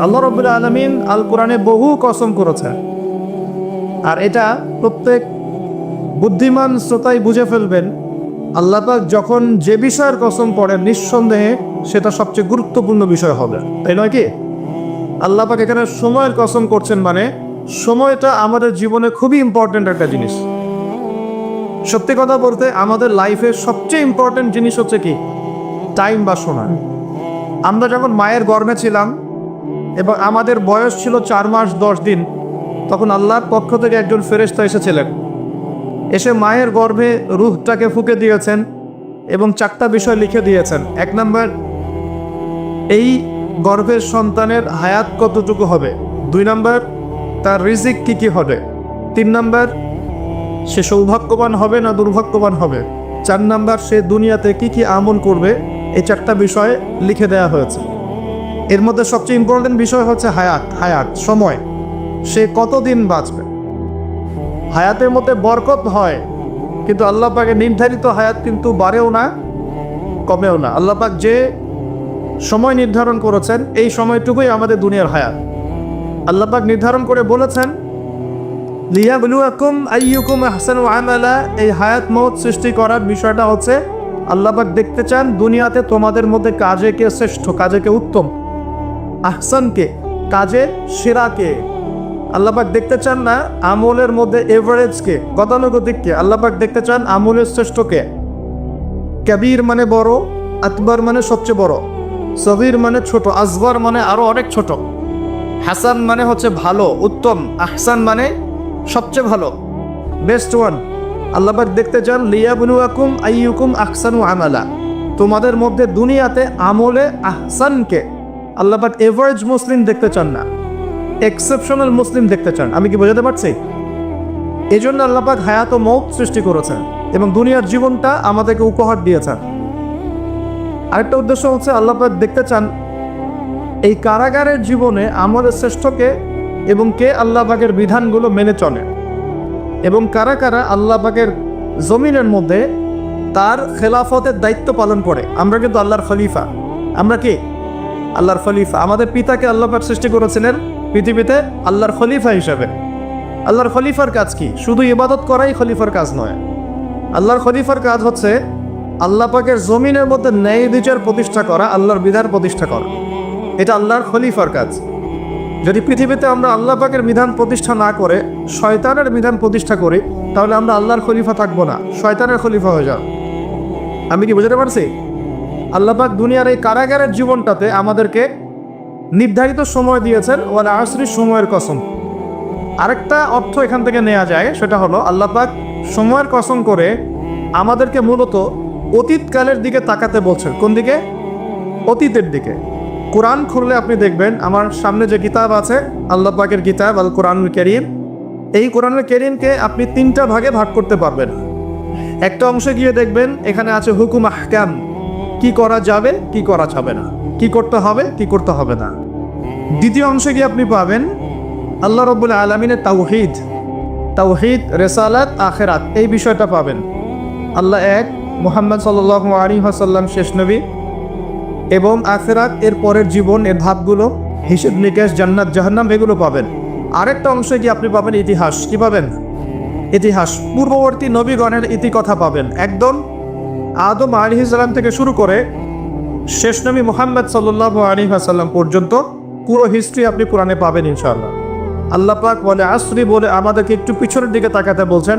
আল্লাহ রাব্বুল আলামিন আল কোরআনে বহু কসম করেছেন, আর এটা প্রত্যেক বুদ্ধিমান শ্রোতাই বুঝে ফেলবেন। আল্লাহ পাক যখন যে বিষয়ের কসম পড়েন নিঃসন্দেহে সেটা সবচেয়ে গুরুত্বপূর্ণ বিষয় হবে, তাই নয় কি? আল্লাহ পাক এখানে সময়ের কসম করছেন, মানে সময়টা আমাদের জীবনে খুবই ইম্পর্টেন্ট একটা জিনিস। সত্যি কথা বলতে আমাদের লাইফের সবচেয়ে ইম্পর্টেন্ট জিনিস হচ্ছে কি? টাইম বা সময়। আমরা যখন মায়ের গর্ভে ছিলাম এবং আমাদের বয়স ছিল 4 মাস 10 দিন, তখন আল্লাহর পক্ষ থেকে একজন ফেরেশতা এসেছিলেন, এসে মায়ের গর্ভে রূহটাকে ফুঁকে দিয়েছেন এবং 4টা বিষয় লিখে দিয়েছেন। 1 নম্বর, এই গর্ভের সন্তানের হায়াত কতটুকু হবে। 2 নম্বর, তার রিজিক কি কি হবে। 3 নম্বর, সে সৌভাগ্যবান হবে না দুর্ভাগ্যবান হবে। 4 নম্বর, সে দুনিয়াতে কি কি আমল করবে। এই 4টা বিষয় লিখে দেওয়া হয়েছে। এর মধ্যে সবচেয়ে ইম্পর্টেন্ট বিষয় হচ্ছে হায়াত সময়, সে কতদিন বাঁচবে। হায়াতের মধ্যে বরকত হয়, কিন্তু আল্লাহ পাকের নির্ধারিত হায়াত কিন্তু বাড়েও না কমেও না। আল্লাহ পাক যে সময় নির্ধারণ করেছেন এই সময়টুকুই আমাদের দুনিয়ার হায়াত। আল্লাহ পাক নির্ধারণ করে বলেছেন, লিয়াবলুয়াকুম আইয়ুকুম আহসানু আমালা। এই হায়াত মওত সৃষ্টি করার বিষয়টা হচ্ছে আল্লাহ পাক দেখতে চান দুনিয়াতে তোমাদের মধ্যে কাজে কে শ্রেষ্ঠ, কাজে কে উত্তম, আহসানকে, কাজে সেরাকে। আল্লাহ পাক দেখতে চান না আমলের মধ্যে এভারেজকে, গতানুগতিককে। আল্লাহ পাক দেখতে চান আমলের শ্রেষ্ঠকে। কাবীর মানে বড়, আকবর মানে সবচেয়ে বড়, সগীর মানে ছোট, আসগর মানে আরো অনেক ছোট, হাসান মানে হচ্ছে ভালো উত্তম, আহসান মানে সবচেয়ে ভালো, বেস্ট ওয়ান। আল্লাহ পাক দেখতে চান লিয়াবলুয়াকুম আইয়ুকুম আহসানু আমালা। তোমাদের মধ্যে দুনিয়াতে আমলে আহসানকে। আল্লাহ পাক এভারেজ মুসলিম দেখতে চান না, এক্সেপশনাল মুসলিম দেখতে চান। আমি কি বোঝাতে পারছি? এই জন্য আল্লাহ পাক হায়াত ও মওত সৃষ্টি করেছেন এবং দুনিয়ার জীবনটা আমাদেরকে উপহার দিয়েছেন। আরেকটা উদ্দেশ্য হচ্ছে আল্লাহ পাক দেখতে চান এই কারাগারের জীবনে আমাদের শ্রেষ্ঠকে এবং কে আল্লাহ পাকের বিধানগুলো মেনে চলে, এবং কারা কারা আল্লাহ পাকের জমিনের মধ্যে তার খেলাফতের দায়িত্ব পালন করে। আমরা কিন্তু আল্লাহর খলিফা। আমরা কি আল্লাহর খলিফা? আমাদের পিতাকে আল্লাহ পাক সৃষ্টি করেছিলেন পৃথিবীতে আল্লাহর খলিফা হিসাবে। আল্লাহর খলিফার কাজ কি? শুধু ইবাদত করাই খলিফার কাজ নয়। আল্লাহর খলিফার কাজ হচ্ছে আল্লাহ পাকের জমিনের মধ্যে ন্যায় বিচার প্রতিষ্ঠা করা, আল্লাহর বিধান প্রতিষ্ঠা করা। এটা আল্লাহর খলিফার কাজ। যদি পৃথিবীতে আমরা আল্লাহ পাকের বিধান প্রতিষ্ঠা না করে শয়তানের বিধান প্রতিষ্ঠা করি, তাহলে আমরা আল্লাহর খলিফা থাকবো না, শয়তানের খলিফা হয়ে যাব। আমি কি বুঝতে পারছি? আল্লাহ পাক দুনিয়ার এই কারাগারের জীবনটাতে আমাদেরকে নির্ধারিত সময় দিয়েছেন, ওয়াল আসরি, সময়ের কসম। আরেকটা অর্থ এখান থেকে নেওয়া যায়, সেটা হলো আল্লাহ পাক সময়ের কসম করে আমাদেরকে মূলত অতীতকালের দিকে তাকাতে বলছেন। কোন দিকে? অতীতের দিকে। কোরআন খুললে আপনি দেখবেন, আমার সামনে যে কিতাব আছে আল্লাহ পাকের কিতাব আল কোরআনুল কারীম, এই কোরআনুল কারীমকে আপনি 3টা ভাগে ভাগ করতে পারবেন। একটা অংশে গিয়ে দেখবেন এখানে আছে হুকুম আহকাম, কি করা যাবে কি করা যাবে না, কি করতে হবে কি করতে হবে না। দ্বিতীয় অংশে গিয়ে আপনি পাবেন আল্লাহ রাব্বুল আলামিনের তাওহীদ, রিসালাত, আখিরাত, এই বিষয়টা পাবেন। আল্লাহ এক, মুহাম্মদ সাল্লাল্লাহু আলাইহি ওয়াসাল্লাম শেষ নবী, এবং আখিরাত, এর পরের জীবন, এর ধাপগুলো, হিসেব নিকেশ, জান্নাত জাহান্নাম, এগুলো পাবেন। আরেকটা অংশে গিয়ে আপনি পাবেন ইতিহাস। কি পাবেন? ইতিহাস, পূর্ববর্তী নবীগণের ইতিকথা পাবেন। একদম আদম আলাইহিস সালাম থেকে শুরু করে শেষ নবী মুহাম্মদ সাল্লাল্লাহু আলাইহি ওয়াসাল্লাম পর্যন্ত পুরো হিস্ট্রি আপনি কোরআনে পাবেন ইনশাআল্লাহ। আল্লাহ পাক বলে আসরি বলে আমাদেরকে একটু পিছনের দিকে তাকাতে বলছেন,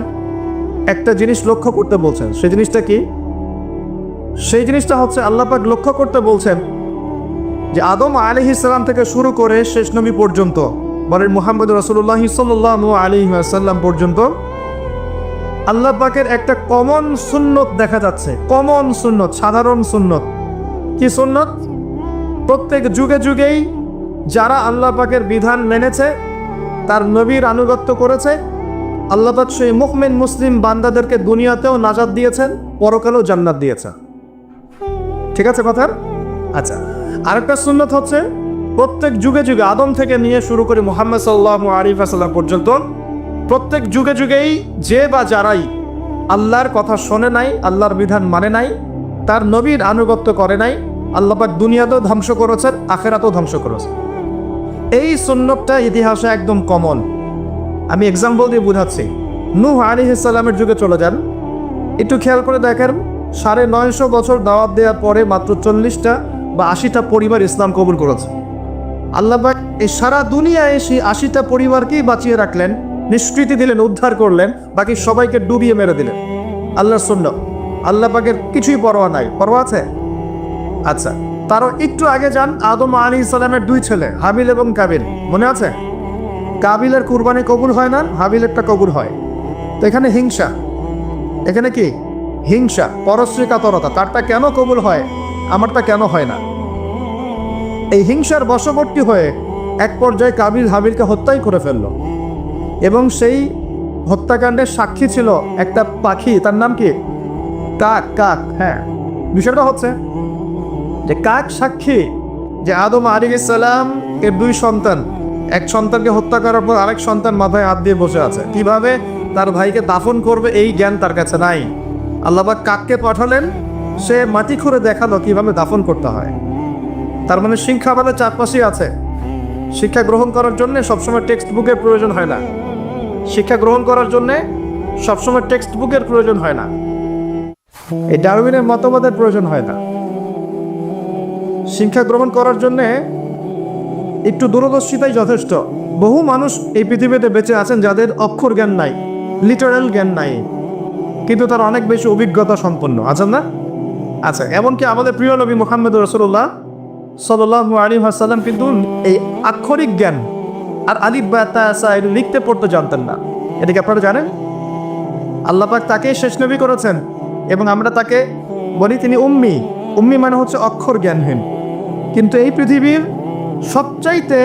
একটা জিনিস লক্ষ্য করতে বলছেন। সেই জিনিসটা কি? সেই জিনিসটা হচ্ছে আল্লাহ পাক লক্ষ্য করতে বলছেন যে আদম আলাইহিস সালাম থেকে শুরু করে শেষ নবী পর্যন্ত, বলেন মুহাম্মদ রাসূলুল্লাহ সাল্লাল্লাহু আলাইহি ওয়াসাল্লাম পর্যন্ত আল্লাহ পাকের একটা কমন সুন্নত দেখা যাচ্ছে। কমন সুন্নত, সাধারণ সুন্নত। কি সুন্নত? প্রত্যেক যুগে যুগেই যারা আল্লাহ পাকের বিধান মেনেছে, তার নবীর আনুগত্য করেছে, আল্লাহ পাক সেই মুমিন মুসলিম বান্দাদেরকে দুনিয়াতেও নাজাত দিয়েছেন, পরকালেও জান্নাত দিয়েছেন। ঠিক আছে কথা? আচ্ছা, আরেকটা সুন্নত হচ্ছে প্রত্যেক যুগে যুগে আদম থেকে নিয়ে শুরু করে মুহাম্মদ সাল্লাল্লাহু আলাইহি ওয়াসাল্লাম পর্যন্ত প্রত্যেক যুগে যুগেই যে বা যারাই আল্লাহর কথা শোনে নাই, আল্লাহর বিধান মানে নাই, তার নবীর আনুগত্য করে নাই, আল্লাহ পাক দুনিয়াতেও ধ্বংস করেছেন, আখিরাতেও ধ্বংস করেছেন। এই সুন্নতটা ইতিহাসে একদম কমন। আমি এক্সাম্পল দিয়ে বুঝাচ্ছি। নূহ আলাইহিস সালামের যুগে চলে যান, একটু খেয়াল করে দেখেন 950 বছর দাওয়াত দেওয়ার পরে মাত্র 40টা বা 80টা পরিবার ইসলাম কবুল করেছে। আল্লাহ পাক এই সারা দুনিয়ায় সেই 80টা পরিবারকেই বাঁচিয়ে রাখলেন, নিষ্কৃতি দিলেন, উদ্ধার করলেন, বাকি সবাইকে ডুবিয়ে মেরে দিলেন। আল্লাহর সুন্নাত, আল্লাহ পাকের কিছুই পরোয়া নাই। পরোয়া আছে? আচ্ছা, তারও একটু আগে যান, আদম আলাইহিস সালামের 2 ছেলে হাবিল এবং কাবিল, মনে আছে? কাবিলের কুরবানি কবুল হয় না, হাবিলেরটা কবুল হয়। তো এখানে হিংসা, এখানে কি হিংসা, পরশ্রী কাতরতা। তারটা কেন কবুল হয়, আমারটা কেন হয় না? এই হিংসার বশবর্তী হয়ে এক পর্যায়ে কাবিল হাবিলকে হত্যাই করে ফেলল, এবং সেই হত্যাকাণ্ডের সাক্ষী ছিল একটা পাখি, তার নাম কি? কাক। কাক, হ্যাঁ। বিষয়টা হচ্ছে যে কাক সাক্ষী যে আদম আলাইহিস সালাম এর 2 সন্তান, এক সন্তানকে হত্যা করার পর আরেক সন্তান মাথায় হাত দিয়ে বসে আছে, কিভাবে তার ভাইকে দাফন করবে এই জ্ঞান তার কাছে নাই। আল্লাহ পাক কাককে পাঠালেন, সে মাটি খুঁড়ে দেখালো কিভাবে দাফন করতে হয়। তার মানে শিক্ষা আমাদের চারপাশেই আছে। শিক্ষা গ্রহণ করার জন্য সবসময় টেক্সট বুকের প্রয়োজন হয় না। শিক্ষা গ্রহণ করার জন্য সবসময় টেক্সট বুকের প্রয়োজন হয় না। এই ডারউইনের মতবাদের প্রয়োজন হয় না। শিক্ষা গ্রহণ করার জন্য একটু দূরদর্শিতাই যথেষ্ট। বহু মানুষ এই পৃথিবীতে বেঁচে আছেন যাদের অক্ষর জ্ঞান নাই, লিটারাল জ্ঞান নাই, কিন্তু তারা অনেক বেশি অভিজ্ঞতা সম্পন্ন আছেন না? আচ্ছা, এমনকি আমাদের প্রিয় নবী মুহাম্মদ রাসূলুল্লাহ সাল্লাল্লাহু আলাইহি ওয়াসাল্লাম কিন্তু এই আক্ষরিক জ্ঞান আর আলিফ বা তা সা এগুলো লিখতে পড়তে জানতেন না। এদিকে আপনারা জানেন আল্লাহ পাক তাকে শেষ নবী করেছেন, এবং আমরা তাকে বলি তিনি উম্মি। উম্মি মানে হচ্ছে অক্ষর জ্ঞানহীন। কিন্তু এই পৃথিবীর সবচাইতে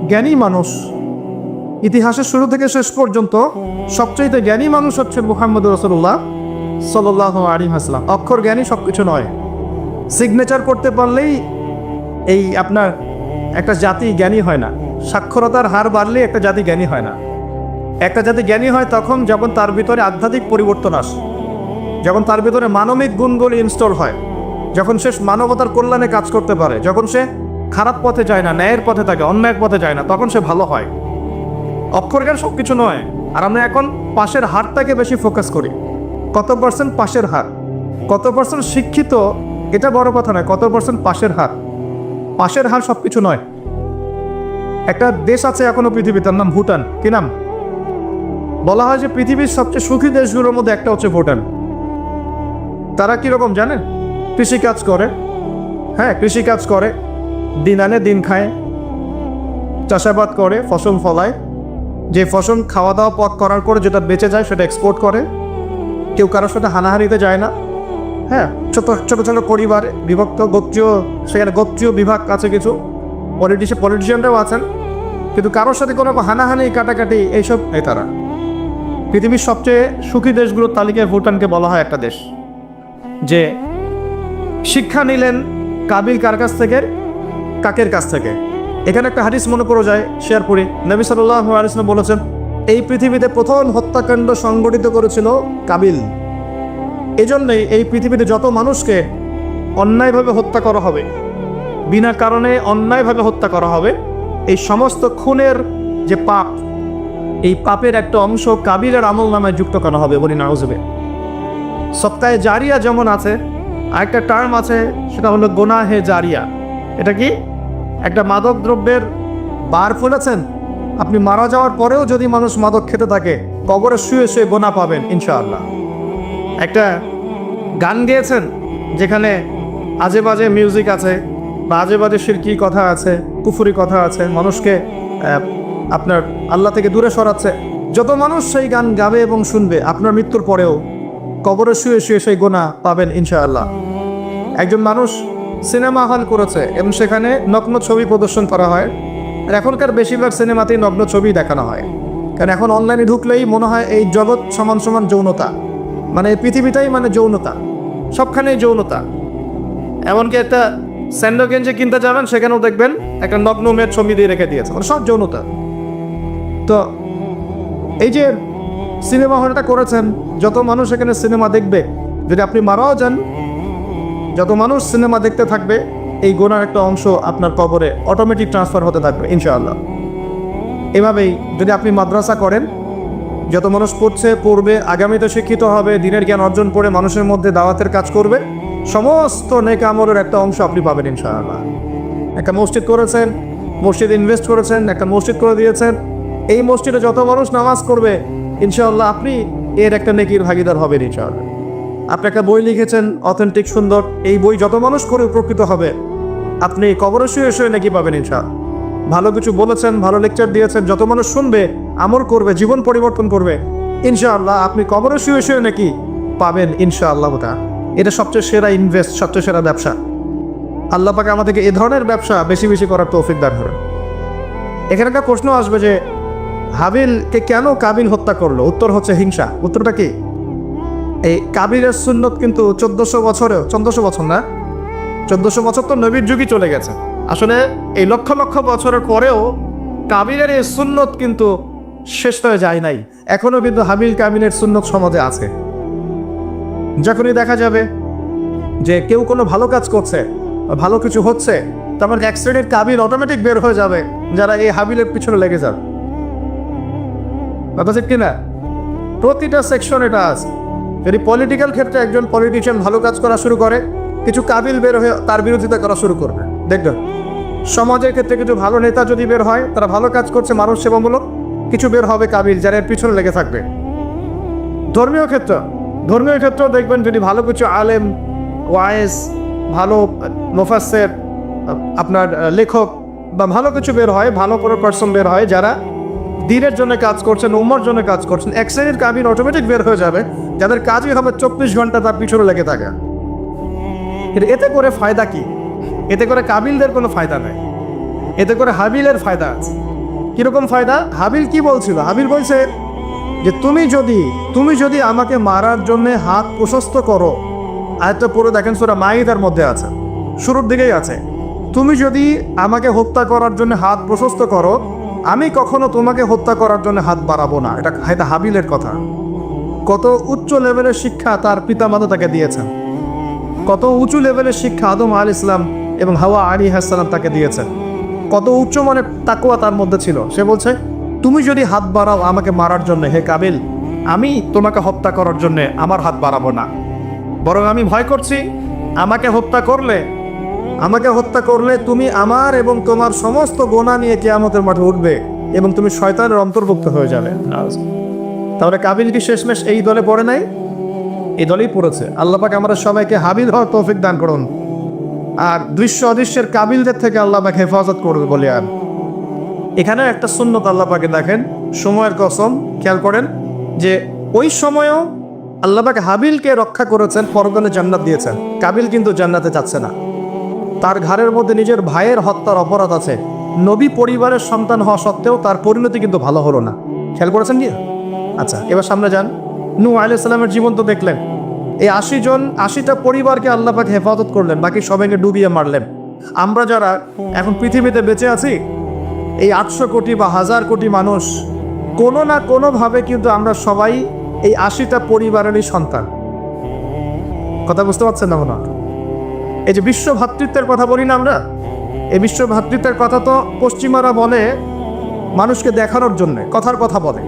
জ্ঞানী মানুষ, ইতিহাসের শুরু থেকে শেষ পর্যন্ত সবচাইতে জ্ঞানী মানুষ হচ্ছে মুহাম্মদ রাসূলুল্লাহ সাল্লাল্লাহু আলাইহি ওয়াসাল্লাম। অক্ষর জ্ঞানী সব কিছু নয়। সিগনেচার করতে পারলেই এই আপনার একটা জাতি জ্ঞানী হয় না। সাক্ষরতার হার বাড়লেই একটা জাতি জ্ঞানী হয় না। একটা জাতি জ্ঞানী হয় তখন যখন তার ভিতরে আধ্যাত্মিক পরিবর্তন আসে, যখন তার ভিতরে মানবিক গুণগুলি ইনস্টল হয়, যখন সে মানবতার কল্যাণে কাজ করতে পারে, যখন সে খারাপ পথে যায় না, ন্যায়ের পথে থাকে, অন্যায়ের পথে যায় না, তখন সে ভালো হয়। অক্ষর জ্ঞান সব কিছু নয়। আর আমরা এখন পাশের হারটাকে বেশি ফোকাস করি। কত পার্সেন্ট পাশের হার, কত পার্সেন্ট শিক্ষিত, এটা বড় কথা নয়, কত পার্সেন্ট পাশের হার। পাশের হার সব কিছু নয়। একটা দেশ আছে এখনো পৃথিবীতে, তার নাম ভুটান। কি নাম? বলা হয় যে পৃথিবীর সবচেয়ে সুখী দেশগুলোর মধ্যে একটা হচ্ছে ভুটান। তারা কীরকম জানেন? কৃষিকাজ করে, হ্যাঁ কৃষিকাজ করে, দিন আনে দিন খায়, চাষাবাদ করে, ফসল ফলায়, যে ফসল খাওয়া দাওয়া পথ করার পরে যেটা বেঁচে যায় সেটা এক্সপোর্ট করে। কেউ কারোর সাথে হানাহানিতে যায় না। হ্যাঁ, ছোটো ছোটো ছোটো পরিবার বিভক্ত, গোত্রীয়, সেখানে গোত্রীয় বিভাগ আছে, কিছু পলিটিশিয়ানরাও আছেন, কিন্তু কারোর সাথে কোনো হানাহানি কাটাকাটি এইসব নেই তারা। পৃথিবীর সবচেয়ে সুখী দেশগুলোর তালিকায় ভুটানকে বলা হয় একটা দেশ। যে শিক্ষা নিলেন কাবিল কার কাছ থেকে? কাকের কাছ থেকে। এখানে একটা হাদিস মনে পড়ে যায়, শেয়ার করি। নবী সাল্লাল্লাহু আলাইহি ওয়াসাল্লাম বলেছেন, এই পৃথিবীতে প্রথম হত্যাকাণ্ড সংগঠিত করেছিল কাবিল। এজন্যই এই পৃথিবীতে যত মানুষকে অন্যায়ভাবে হত্যা করা হবে, বিনা কারণে অন্যায়ভাবে হত্যা করা হবে, এই সমস্ত খুনের যে পাপ, এই পাপের একটা অংশ কাবিলের আমল নামায় যুক্ত করা হবে। বলি নাউজুবিল্লাহ। সপ্তাহে জারিয়া যেমন আছে, আরেকটা টার্ম আছে, সেটা হলো গোনাহে জারিয়া। এটা কি? একটা মাদক দ্রব্যের বার ফেলেছেন, আপনি মারা যাওয়ার পরেও যদি মানুষ মাদক খেতে থাকে, কবরে শুয়ে শুয়ে গোনা পাবেন ইনশাআল্লাহ। একটা গান গেয়েছেন যেখানে আজে বাজে মিউজিক আছে, বা আজে বাজে শিরকি কথা আছে, কুফুরি কথা আছে, মানুষকে আপনার আল্লাহ থেকে দূরে সরাচ্ছে। যত মানুষ সেই গান গাবে এবং শুনবে, আপনার মৃত্যুর পরেও কবরে শুয়ে শুয়ে সেই গোনা পাবেন ইনশাআল্লাহ। একজন মানুষ সিনেমা হল করেছে এবং সেখানে নগ্ন ছবি প্রদর্শন করা হয়। আর এখনকার বেশিরভাগ সিনেমাতেই নগ্ন ছবি দেখানো হয়, কারণ এখন অনলাইনে ঢুকলেই মনে হয় এই জগৎ সমান সমান যৌনতা, মানে এই পৃথিবীটাই মানে যৌনতা, সবখানেই যৌনতা। এমনকি একটা স্যান্ডো গেঞ্জি কিনতে যাবেন, সেখানেও দেখবেন একটা নগ্ন মেয়ের ছবি দিয়ে রেখে দিয়েছে, মানে সব যৌনতা। তো এই যে সিনেমা হলটা করেছেন, যত মানুষ এখানে সিনেমা দেখবে, যদি আপনি মারাও যান, যত মানুষ সিনেমা দেখতে থাকবে, এই গুনার একটা অংশ আপনার কবরে অটোমেটিক ট্রান্সফার হতে থাকবে ইনশাআল্লাহ। এভাবেই যদি আপনি মাদ্রাসা করেন, যত মানুষ পড়বে, আগামীতে শিক্ষিত হবে, দিনের জ্ঞান অর্জন করে মানুষের মধ্যে দাওয়াতের কাজ করবে, সমস্ত নেক আমলের একটা অংশ আপনি পাবেন ইনশাআল্লাহ। একটা মসজিদ করেছেন, মসজিদে ইনভেস্ট করেছেন, একটা মসজিদ করে দিয়েছেন, এই মসজিদে যত মানুষ নামাজ করবে ইনশাআল্লাহ আপনি এর একটা নেকির ভাগিদার হবেন ইনশাআল্লাহ। আপনি একটা বই লিখেছেন অথেন্টিক সুন্দর, এই বই যত মানুষ করে উপকৃত হবে, আপনি কবরে শুয়ে শুয়ে নেকি পাবেন ইনশাআল্লাহ। ভালো কিছু বলেছেন, ভালো লেকচার দিয়েছেন, যত মানুষ শুনবে, আমল করবে, জীবন পরিবর্তন করবে, ইনশাআল্লাহ আপনি কবরে শুয়ে শুয়ে নাকি পাবেন ইনশাআল্লাহ। এটা সবচেয়ে সেরা ইনভেস্ট, সবচেয়ে সেরা ব্যবসা। আল্লাহ পাক আমাদেরকে এ ধরনের ব্যবসা বেশি বেশি করার তৌফিক দান করেন। এখানে একটা প্রশ্ন আসবে যে হাবিলকে কেন কাবিল হত্যা করলো? উত্তর হচ্ছে হিংসা। উত্তরটা কি? এই কাবিলের সুন্নত কিন্তু 1400 বছর না, 1400 বছর তো নবীর যুগই চলে গেছে। আসলে এই লক্ষ লক্ষ বছরের পরেও কাবিলের এই সুন্নত কিন্তু শেষ হয়ে যায় নাই, এখনো কিন্তু হাবিল কাবিলের সুন্নত সমাজে আছে। যখনই দেখা যাবে যে কেউ কোনো ভালো কাজ করছে, ভালো কিছু হচ্ছে, তারপর এক শ্রেণীর কাবিল অটোমেটিক বের হয়ে যাবে যারা এই হাবিলের পিছনে লেগে যাবে। কথা ঠিক কিনা? প্রতিটা সেকশন এটা আছে। যদি পলিটিক্যাল ক্ষেত্রে একজন পলিটিশিয়ান ভালো কাজ করা শুরু করে, কিছু কাবিল বের হয়ে তার বিরোধিতা করা শুরু করবে। দেখবেন সমাজের ক্ষেত্রে কিছু ভালো নেতা যদি বের হয়, তারা ভালো কাজ করছে, মানুষ সেবামূলক, কিছু বের হবে কাবিল যারা এর পিছনে লেগে থাকবে। ধর্মীয় ক্ষেত্রেও দেখবেন যদি ভালো কিছু আলেম, ওয়াইজ, ভালো মুফাসসির, আপনার লেখক বা ভালো কিছু বের হয়, ভালো কোনো পার্সন বের হয় যারা দ্বীনের জন্য কাজ করছেন, উম্মার জন্য কাজ করছেন, এক শ্রেণীর কাবিল অটোমেটিক বের হয়ে যাবে যাদের কাজই হবে 24 ঘন্টা তার পিছনে লেগে থাকা। এতে করে ফায়দা কি? এতে করে কাবিলদের কোনো ফায়দা নেই, এতে করে হাবিলের ফায়দা আছে। কিরকম ফায়দা? হাবিল কি বলছিল? হাবিল বলছে যে তুমি যদি আমাকে মারার জন্য হাত প্রশস্ত করো, আয়াতটা পুরো দেখেন সূরা মাইদার মধ্যে আছে, শুরুর দিকেই আছে, তুমি যদি আমাকে হত্যা করার জন্য হাত প্রশস্ত করো, আমি কখনো তোমাকে হত্যা করার জন্য হাত বাড়াবো না। এটা হাবিলের কথা। কত উচ্চ লেভেলের শিক্ষা তার পিতামাতা তাকে দিয়েছেন, কত উঁচু লেভেলের শিক্ষা আদম আলাইহিস সালাম এবং হাওয়া আলাইহিস সালাম তাকে দিয়েছেন, কত উচ্চ মানের তাকওয়া তার মধ্যে ছিল। সে বলছে তুমি যদি হাত বাড়াও আমাকে মারার জন্য, হে কাবিল, আমি তোমাকে হত্যা করার জন্য আমার হাত বাড়াবো না, বরং আমি ভয় করছি আমাকে হত্যা করলে তুমি আমার এবং তোমার সমস্ত গুনাহ নিয়ে কিয়ামতের মাঠে উঠবে এবং তুমি শয়তানের অন্তর্ভুক্ত হয়ে যাবে। তাহলে কাবিল কি শেষমেশ এই দলে পড়ে নাই? এই দলেই পড়েছে। আল্লাহ পাক আমাদের সবাইকে হাবিল হওয়ার তৌফিক দান করুন, আর দৃশ্য অদৃশ্যের কাবিলদের থেকে আল্লাহ পাক হেফাজত করবে বলে। আর এখানে একটা সুন্নত আল্লাহ পাকে দেখেন, সময়ের কসম, খেয়াল করেন যে ওই সময়ও আল্লাহ পাক হাবিলকে রক্ষা করেছেন, পরকালে জান্নাত দিয়েছেন। কাবিল কিন্তু জান্নাতে যাচ্ছে না, তার ঘাড়ের মধ্যে নিজের ভাইয়ের হত্যার অপরাধ আছে। নবী পরিবারের সন্তান হওয়া সত্ত্বেও তার পরিণতি কিন্তু ভালো হলো না। খেয়াল করেছেন কি? আচ্ছা, এবার সামনে যান। নূহ আলাইহিস সালামের জীবন তো দেখলেন। এই 80টা পরিবারকে আল্লাহ পাক হেফাজত করলেন, বাকি সবাইকে ডুবিয়ে মারলেন। আমরা যারা এখন পৃথিবীতে বেঁচে আছি, এই 800 কোটি বা 1000 কোটি মানুষ, কোনো না কোনোভাবে কিন্তু আমরা সবাই এই 80টা পরিবারেরই সন্তান। কথা বুঝতে পারছেন না মনে হয়? এই যে বিশ্ব ভ্রাতৃত্বের কথা বলি না আমরা, এই বিশ্ব ভ্রাতৃত্বের কথা তো পশ্চিমারা বলে মানুষকে দেখানোর জন্য, কথার কথা বলে।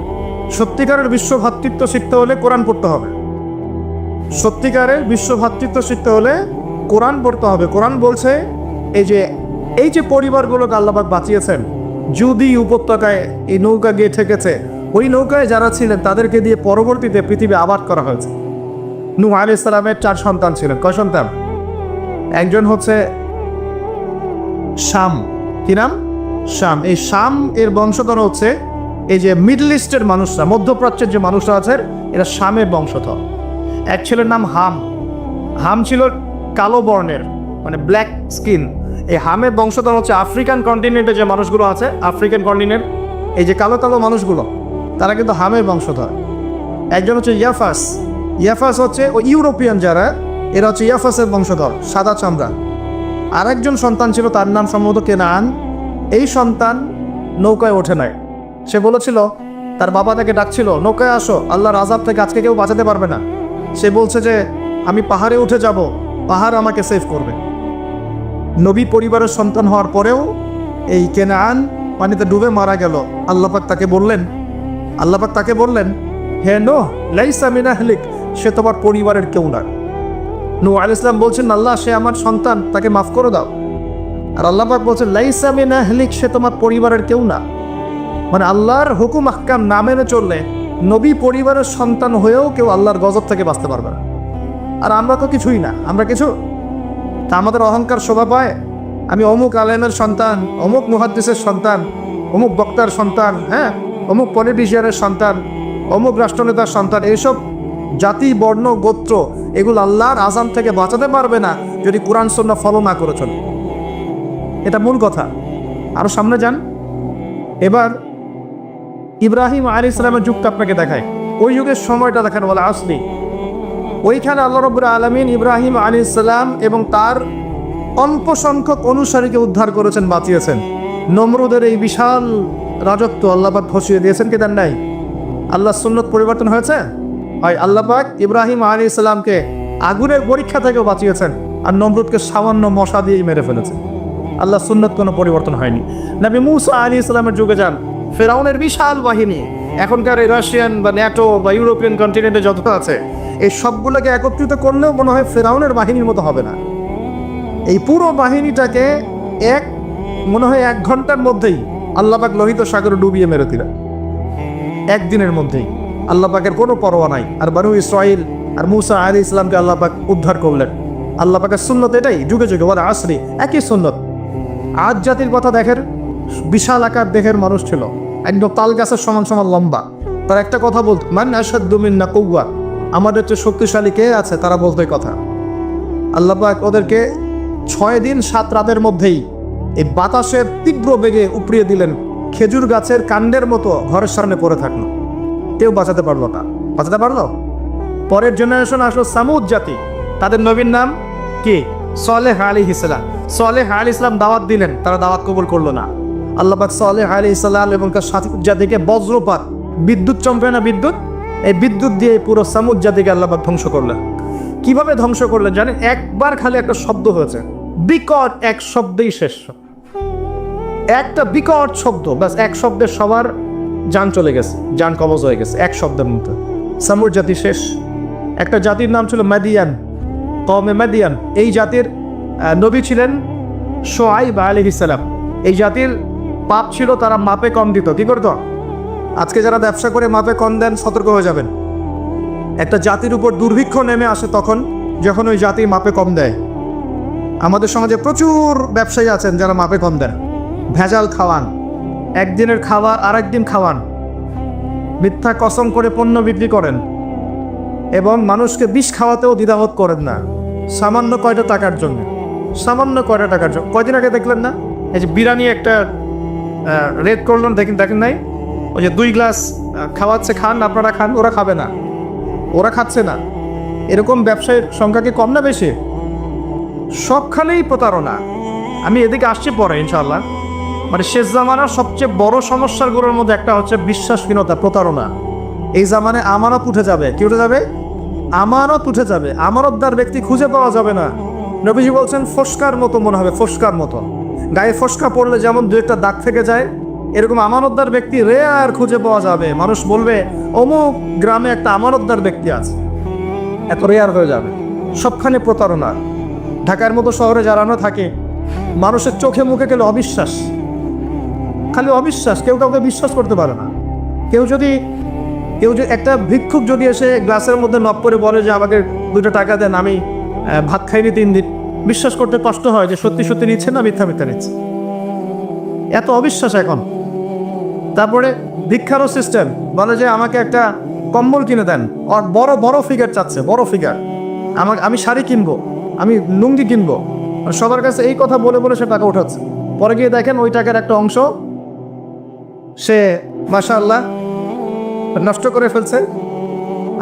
সত্যিকারের বিশ্ব ভ্রাতৃত্ব শিখতে হলে কোরআন পড়তে হবে। সত্যিকারের বিশ্ব ভ্রাতৃত্ব শিখতে হলে কোরআন পড়তে হবে। কোরআন বলছে এই যে পরিবারগুলোকে আল্লাহ পাক বাঁচিয়েছেন, জুদি উপত্যকায় এই নৌকা গিয়ে ঠেকেছে, ওই নৌকায় যারা ছিলেন তাদেরকে দিয়ে পরবর্তীতে পৃথিবী আবাদ করা হয়েছে। নূহ আলাইহিস সালামের 4 সন্তান ছিলেন। কয় সন্তান? একজন হচ্ছে শাম। কি নাম? শাম। এই শাম এর বংশধর হচ্ছে এই যে মিডল ইস্টের মানুষরা, মধ্যপ্রাচ্যের যে মানুষরা আছে, এরা শামের বংশধর। এক ছেলের নাম হাম। হাম ছিল কালো বর্ণের, মানে ব্ল্যাক স্কিন। এই হামের বংশধর হচ্ছে আফ্রিকান কন্টিনেন্টে যে মানুষগুলো আছে, আফ্রিকান কন্টিনেন্ট, এই যে কালো কালো মানুষগুলো, তারা কিন্তু হামের বংশধর। একজন হচ্ছে ইয়াফাস। ইয়াফাস হচ্ছে ওই ইউরোপিয়ান যারা, এরা হচ্ছে ইয়াফাসের বংশধর, সাদা চামড়া। আর একজন সন্তান ছিল, তার নাম সম্ভবত কেনান। এই সন্তান নৌকায় ওঠে নাই। সে বলেছিল, তার বাবা তাকে ডাকছিল, নৌকায় আসো, আল্লাহর আযাব থেকে আজকে কেউ বাঁচাতে পারবে না। সে বলছে যে আমি পাহাড়ে উঠে যাব, পাহাড় আমাকে সেভ করবে। নবী পরিবারের সন্তান হওয়ার পরেও এই কেনান পানিতে ডুবে মারা গেল। আল্লাপাক তাকে বললেন হে নূহ লাইসা মিন আহলিক, সে তোমার পরিবারের কেউ না। নূহ আলাইহিস সালাম বলছেন আল্লাহ সে আমার সন্তান, তাকে মাফ করে দাও। আর আল্লাহ পাক বলছেন লাইসা মিন আহলিক, সে তোমার পরিবারের কেউ না। মানে আল্লাহর হুকুম আহকাম না মেনে চললে নবী পরিবারের সন্তান হয়েও কেউ আল্লাহর গজব থেকে বাঁচতে পারবে না। আর আমরা তো কিছুই না, আমরা কিছু তা আমাদের অহংকার শোভা পায় আমি অমুক আলেমের সন্তান, অমুক মুহাদ্দিসের সন্তান, অমুক বক্তার সন্তান, হ্যাঁ অমুক পলিটিশিয়ানের সন্তান, অমুক রাষ্ট্রনেতার সন্তান। এইসব জাতি বর্ণ গোত্র এগুলো আল্লাহর আযাব থেকে বাঁচাতে পারবে না যদি কোরআন সুন্নাহ ফলো না করে চলে। এটা মূল কথা। আরো সামনে যান। এবার ইব্রাহিম আলাইহিস সালামের যুগটা আপনাকে দেখায়, ওই যুগের সময়টা দেখেন বলে আসলি। ওইখানে আল্লাহ রাব্বুল আলামিন ইব্রাহিম আলাইহিস সালাম এবং তার অল্প সংখ্যক অনুসারীকে উদ্ধার করেছেন, বাঁচিয়েছেন। নমরুদের এই বিশাল রাজত্ব আল্লাহ পাক ধসিয়ে দিয়েছেন কি দেন নাই? আল্লাহ সুন্নত পরিবর্তন হয়েছে হয়। আল্লাহ পাক ইব্রাহিম আলাইহিস সালামকে আগুনের পরীক্ষা থেকেও বাঁচিয়েছেন, আর নমরুদকে সামান্য মশা দিয়েই মেরে ফেলেছেন। আল্লাহ সুন্নত কোনো পরিবর্তন হয়নি। নবী মূসা আলাইহিস সালামের যুগে যান, ফেরাউনের বিশাল বাহিনী, এখনকার এই রাশিয়ান বা ন্যাটো বা ইউরোপিয়ান কন্টিনেন্টে যত আছে এই সবগুলোকে একত্রিত করলেও মনে হয় ফেরাউনের বাহিনীর মতো হবে না। এই পুরো বাহিনীটাকে মনে হয় 1 ঘন্টার মধ্যেই আল্লাহ পাক লোহিত সাগরে ডুবিয়ে মেরে দিলেন, একদিনের মধ্যেই। আল্লাহ পাকের কোনো পরোয়া নাই। আর বনু ইসরাইল আর মূসা আলাইহিস সালামকে আল্লাহ পাক উদ্ধার করলেন। আল্লাহ পাকের সুন্নত এটাই, যুগে যুগে ওয়াল আসরি, একই সুন্নত। আজ জাতির কথা দেখেন, বিশাল আকার দেহের মানুষ ছিল, একদম তাল গাছের সমান সমান লম্বা। তার একটা কথা বলতো, মান আশাদ্দু মিন্না কুওয়া, আমাদের চেয়ে শক্তিশালী কে আছে, তারা বলতো এই কথা। আল্লাহ পাক ওদেরকে 6 দিন 7 রাতের মধ্যেই এই বাতাসের তীব্র বেগে উপড়িয়ে দিলেন, খেজুর গাছের কাণ্ডের মতো ঘরের সামনে পড়ে থাকলো। কেউ বাঁচাতে পারলো না। বাঁচাতে পারলো? পরের জেনারেশন আসলো সামুদ জাতি, তাদের নবীর নাম কি? সালেহ আলাইহিস সালাম। সালেহ আলাইহিস সালাম দাওয়াত দিলেন, তারা দাওয়াত কবুল করলো না। আল্লাহ পাক সালেহ আলাইহিস সালাম এবং তার সাথী জাতিকে বজ্রপাত, বিদ্যুৎ চমকে না বিদ্যুৎ, এই বিদ্যুৎ দিয়ে পুরো সামুদ জাতিকে আল্লাহ পাক ধ্বংস করলেন। কিভাবে ধ্বংস করলেন জানেন? একবার খালি একটা শব্দ হয়েছে, বিকট এক শব্দেই শেষ। একটা বিকট শব্দ, ব্যাস এক শব্দের সবার জান চলে গেছে, জান কবজ হয়ে গেছে এক শব্দের মধ্যে। সামুদ জাতি শেষ। একটা জাতির নাম ছিল মাদিয়ান, কওমে মাদিয়ান। এই জাতির নবী ছিলেন শুআয়ব আলাইহিস সালাম। এই জাতির পাপ ছিল, তারা মাপে কম দিত। কি করতো? আজকে যারা ব্যবসা করে মাপে কম দেন, সতর্ক হয়ে যাবেন। একটা জাতির উপর দুর্ভিক্ষ নেমে আসে তখন যখন ওই জাতি মাপে কম দেয়। আমাদের সমাজে প্রচুর ব্যবসায়ী আছেন যারা মাপে কম দেন, ভেজাল খাওয়ান, একদিনের খাবার আরেকদিন খাওয়ান, মিথ্যা কসম করে পণ্য বিক্রি করেন এবং মানুষকে বিষ খাওয়াতেও দ্বিধাবোধ করেন না, সামান্য কয়টা টাকার জন্য। সামান্য কয়টা টাকার জন্য। কয়দিন আগে দেখলেন না এই যে বিরিয়ানি একটা রেড করলেন, দেখেন নাই? ওই যে 2 গ্লাস খাওয়াচ্ছে, খান আপনারা খান, ওরা খাবে না, ওরা খাচ্ছে না। এরকম ব্যবসায়ীর সংখ্যা কি কম না বেশি? সবখানেই প্রতারণা। আমি এদিকে আসছি পরে ইনশাআল্লাহ। মানে শেষ জামানার সবচেয়ে বড় সমস্যাগুলোর মধ্যে একটা হচ্ছে বিশ্বাসহীনতা, প্রতারণা। এই জামানে আমানত উঠে যাবে। কি উঠে যাবে? আমানত উঠে যাবে। আমানতদার ব্যক্তি খুঁজে পাওয়া যাবে না। নবীজি বলছেন ফসকার মতো মনে হবে, ফসকার মতো। গায়ে ফসকা পড়লে যেমন 2-1টা দাগ থেকে যায়, এরকম আমানতদার ব্যক্তি রেয়ার খুঁজে পাওয়া যাবে। মানুষ বলবে অমুক গ্রামে একটা আমানতদার ব্যক্তি আছে, এত রেয়ার হয়ে যাবে। সবখানে প্রতারণা। ঢাকার মতো শহরে যারা আমরা থাকি, মানুষের চোখে মুখে গেলে অবিশ্বাস, খালি অবিশ্বাস। কেউ কাউকে বিশ্বাস করতে পারে না। কেউ যদি একটা ভিক্ষুক যদি এসে গ্লাসের মধ্যে নক করে বলে যে আমাকে 2টা টাকা দেন, আমি ভাত খাইনি 3 দিন, বিশ্বাস করতে কষ্ট হয় যে সত্যি সত্যি নিচ্ছে না মিথ্যা নিচ্ছে। এত অবিশ্বাস এখন। তারপরে ভিক্ষারও সিস্টেম, বলে যে আমাকে একটা কম্বল কিনে দেন, আর বড় বড় ফিগার চাচ্ছে, বড় ফিগার। আমি শাড়ি কিনবো, আমি লুঙ্গি কিনবো। সবার কাছে এই কথা বলে বলে সে টাকা উঠাচ্ছে। পরে গিয়ে দেখেন ওই টাকার একটা অংশ সে মাশাআল্লাহ নষ্ট করে ফেলছে,